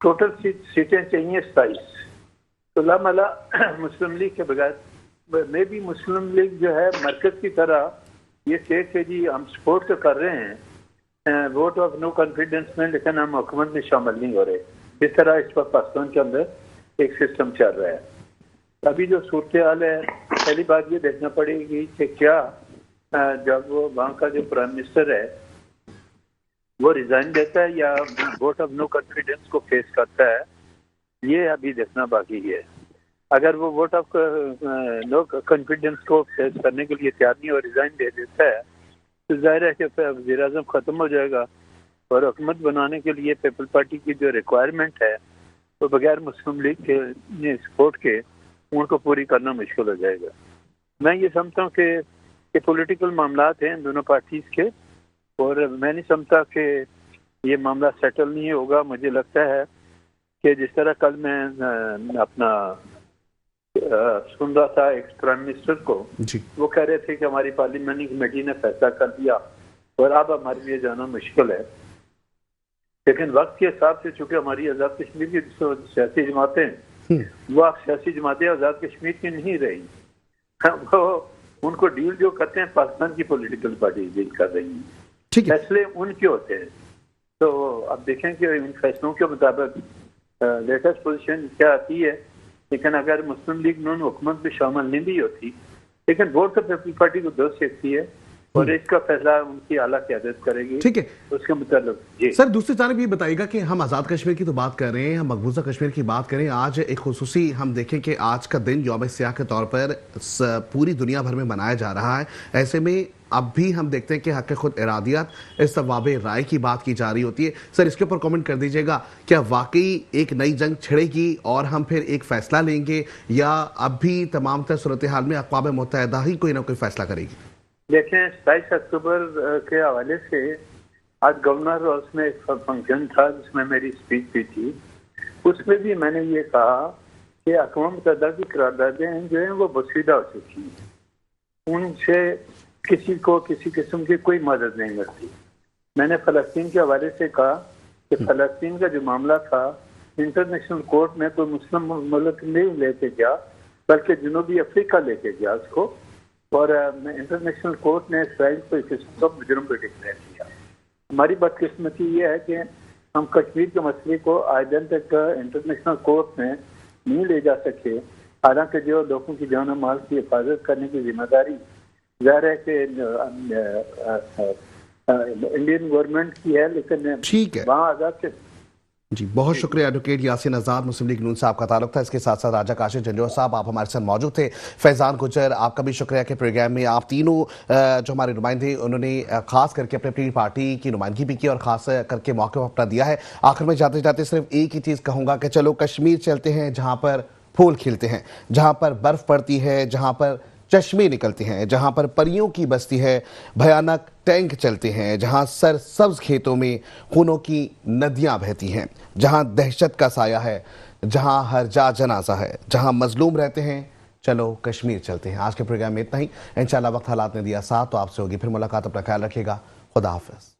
टोटल सीटें चाहिए 27। तो लामला मुस्लिम लीग के बगैर में भी मुस्लिम लीग जो है मरकज की तरह ये कहे कि जी हम सपोर्ट तो कर रहे हैं वोट ऑफ नो कॉन्फिडेंस में, लेकिन हम हुकूमत में शामिल नहीं हो रहे। इस तरह इस वक्त पाकिस्तान के अंदर एक सिस्टम चल रहा है। अभी जो सूरत हाल है, पहली बात ये देखना पड़ेगी कि क्या जब वो वहाँ का जो प्राइम मिनिस्टर है वो रिजाइन देता है या वोट ऑफ नो कॉन्फिडेंस को फेस करता है, ये अभी देखना बाकी है। अगर वो वोट ऑफ नो कॉन्फिडेंस को फेस करने के लिए तैयार नहीं और रिजाइन दे देता है तो जाहिर है कि वज़ीर आज़म खत्म हो जाएगा और हुकूमत बनाने के लिए पीपल पार्टी की जो रिक्वायरमेंट है तो बगैर मुस्लिम लीग के सपोर्ट के उनको पूरी करना मुश्किल हो जाएगा। मैं ये समझता हूँ कि पॉलिटिकल मामलात हैं दोनों पार्टीज के, और मैं नहीं समझता कि ये मामला सेटल नहीं होगा। मुझे लगता है कि जिस तरह कल मैं अपना सुन रहा था एक्स प्राइम मिनिस्टर को, वो कह रहे थे कि हमारी पार्लियामेंट्री कमेटी ने फैसला कर दिया और अब हमारे लिए जाना मुश्किल है, लेकिन वक्त के हिसाब से चूंकि हमारी आजाद कश्मीर की सियासी जमातें वो आप सियासी जमातें आजाद कश्मीर की नहीं रही, वो उनको डील जो करते हैं पाकिस्तान की पॉलिटिकल पार्टी डील कर रही है, फैसले उनके होते हैं। तो अब देखें कि इन फैसलों के मुताबिक लेटेस्ट पोजीशन क्या आती है। लेकिन अगर मुस्लिम लीग नून हुकूमत में शामिल नहीं भी होती, लेकिन वोट तो पीपल्स पार्टी को 2 सीट थी है और इसका फैसला उनकी आला क़यादत करेगी। ठीक है, उसके मुताबिक जी सर दूसरी जानब ये बताइएगा कि हम आज़ाद कश्मीर की तो बात कर रहे हैं, हम मकबूजा कश्मीर की बात करें, आज एक खुसूसी हम देखें कि आज का दिन यौम सियाह के तौर पर पूरी दुनिया भर में मनाया जा रहा है। ऐसे में अब भी हम देखते हैं कि हक खुद इरादियत इस तवाबे राय की बात की जा रही होती है। सर इसके ऊपर कमेंट कर दीजिएगा, क्या वाकई एक नई जंग छिड़ेगी और हम फिर एक फैसला लेंगे या अब भी तमाम तर सूरत हाल में अक़वाम मुत्तहिदा ही कोई ना कोई फैसला करेगी? देखें 27 अक्टूबर के हवाले से आज गवर्नर हाउस में एक फंक्शन था जिसमें मेरी स्पीच भी थी, उसमें भी मैंने ये कहा कि अक़वाम मुत्तहिदा की करारदादें जो हैं वो बसीदा हो चुकी हैं, उनसे किसी को किसी किस्म की कोई मदद नहीं मिलती। मैंने फ़लस्तीन के हवाले से कहा कि फ़लस्तीन का जो मामला था इंटरनेशनल कोर्ट में कोई मुस्लिम मुल्क नहीं लेके गया बल्कि जनूबी अफ्रीका लेके गया उसको, और इंटरनेशनल कोर्ट ने इसराइल को इस किस्म का मुजरिम पे डिक्लेयर किया। हमारी बदकिस्मती ये है कि हम कश्मीर के मसले को आज दिन तक इंटरनेशनल कोर्ट में नहीं ले जा सके, हालांकि जो लोगों की जान माल की हिफाजत करने की जिम्मेदारी जाहिर है कि इंडियन गवर्नमेंट की है, लेकिन ठीक है वहाँ आजाद के जी। बहुत शुक्रिया एडवोकेट यासीन आजाद, मुस्लिम लीग नून से आपका ताल्लुक था। इसके साथ साथ राजा काशिफ जंजोर साहब, आप हमारे साथ मौजूद थे। फैजान गुजर, आपका भी शुक्रिया कि प्रोग्राम में आप तीनों जो हमारे नुमाइंदे, उन्होंने खास करके अपनी अपनी पार्टी की नुमाइंदगी भी की और खास करके मौके अपना दिया है। आखिर में जाते जाते सिर्फ एक ही चीज़ कहूँगा कि चलो कश्मीर चलते हैं, जहाँ पर फूल खिलते हैं, जहाँ पर बर्फ़ पड़ती है, जहाँ पर चश्मे निकलते हैं, जहां पर परियों की बस्ती है, भयानक टैंक चलते हैं, जहां सरसब्ज खेतों में खूनों की नदियां बहती हैं, जहां दहशत का साया है, जहां हर जा जनाजा है, जहां मजलूम रहते हैं। चलो कश्मीर चलते हैं। आज के प्रोग्राम में इतना ही। इंशाल्लाह वक्त हालात ने दिया साथ, तो आपसे होगी फिर मुलाकात। अपना ख्याल रखिएगा। खुदा हाफिज।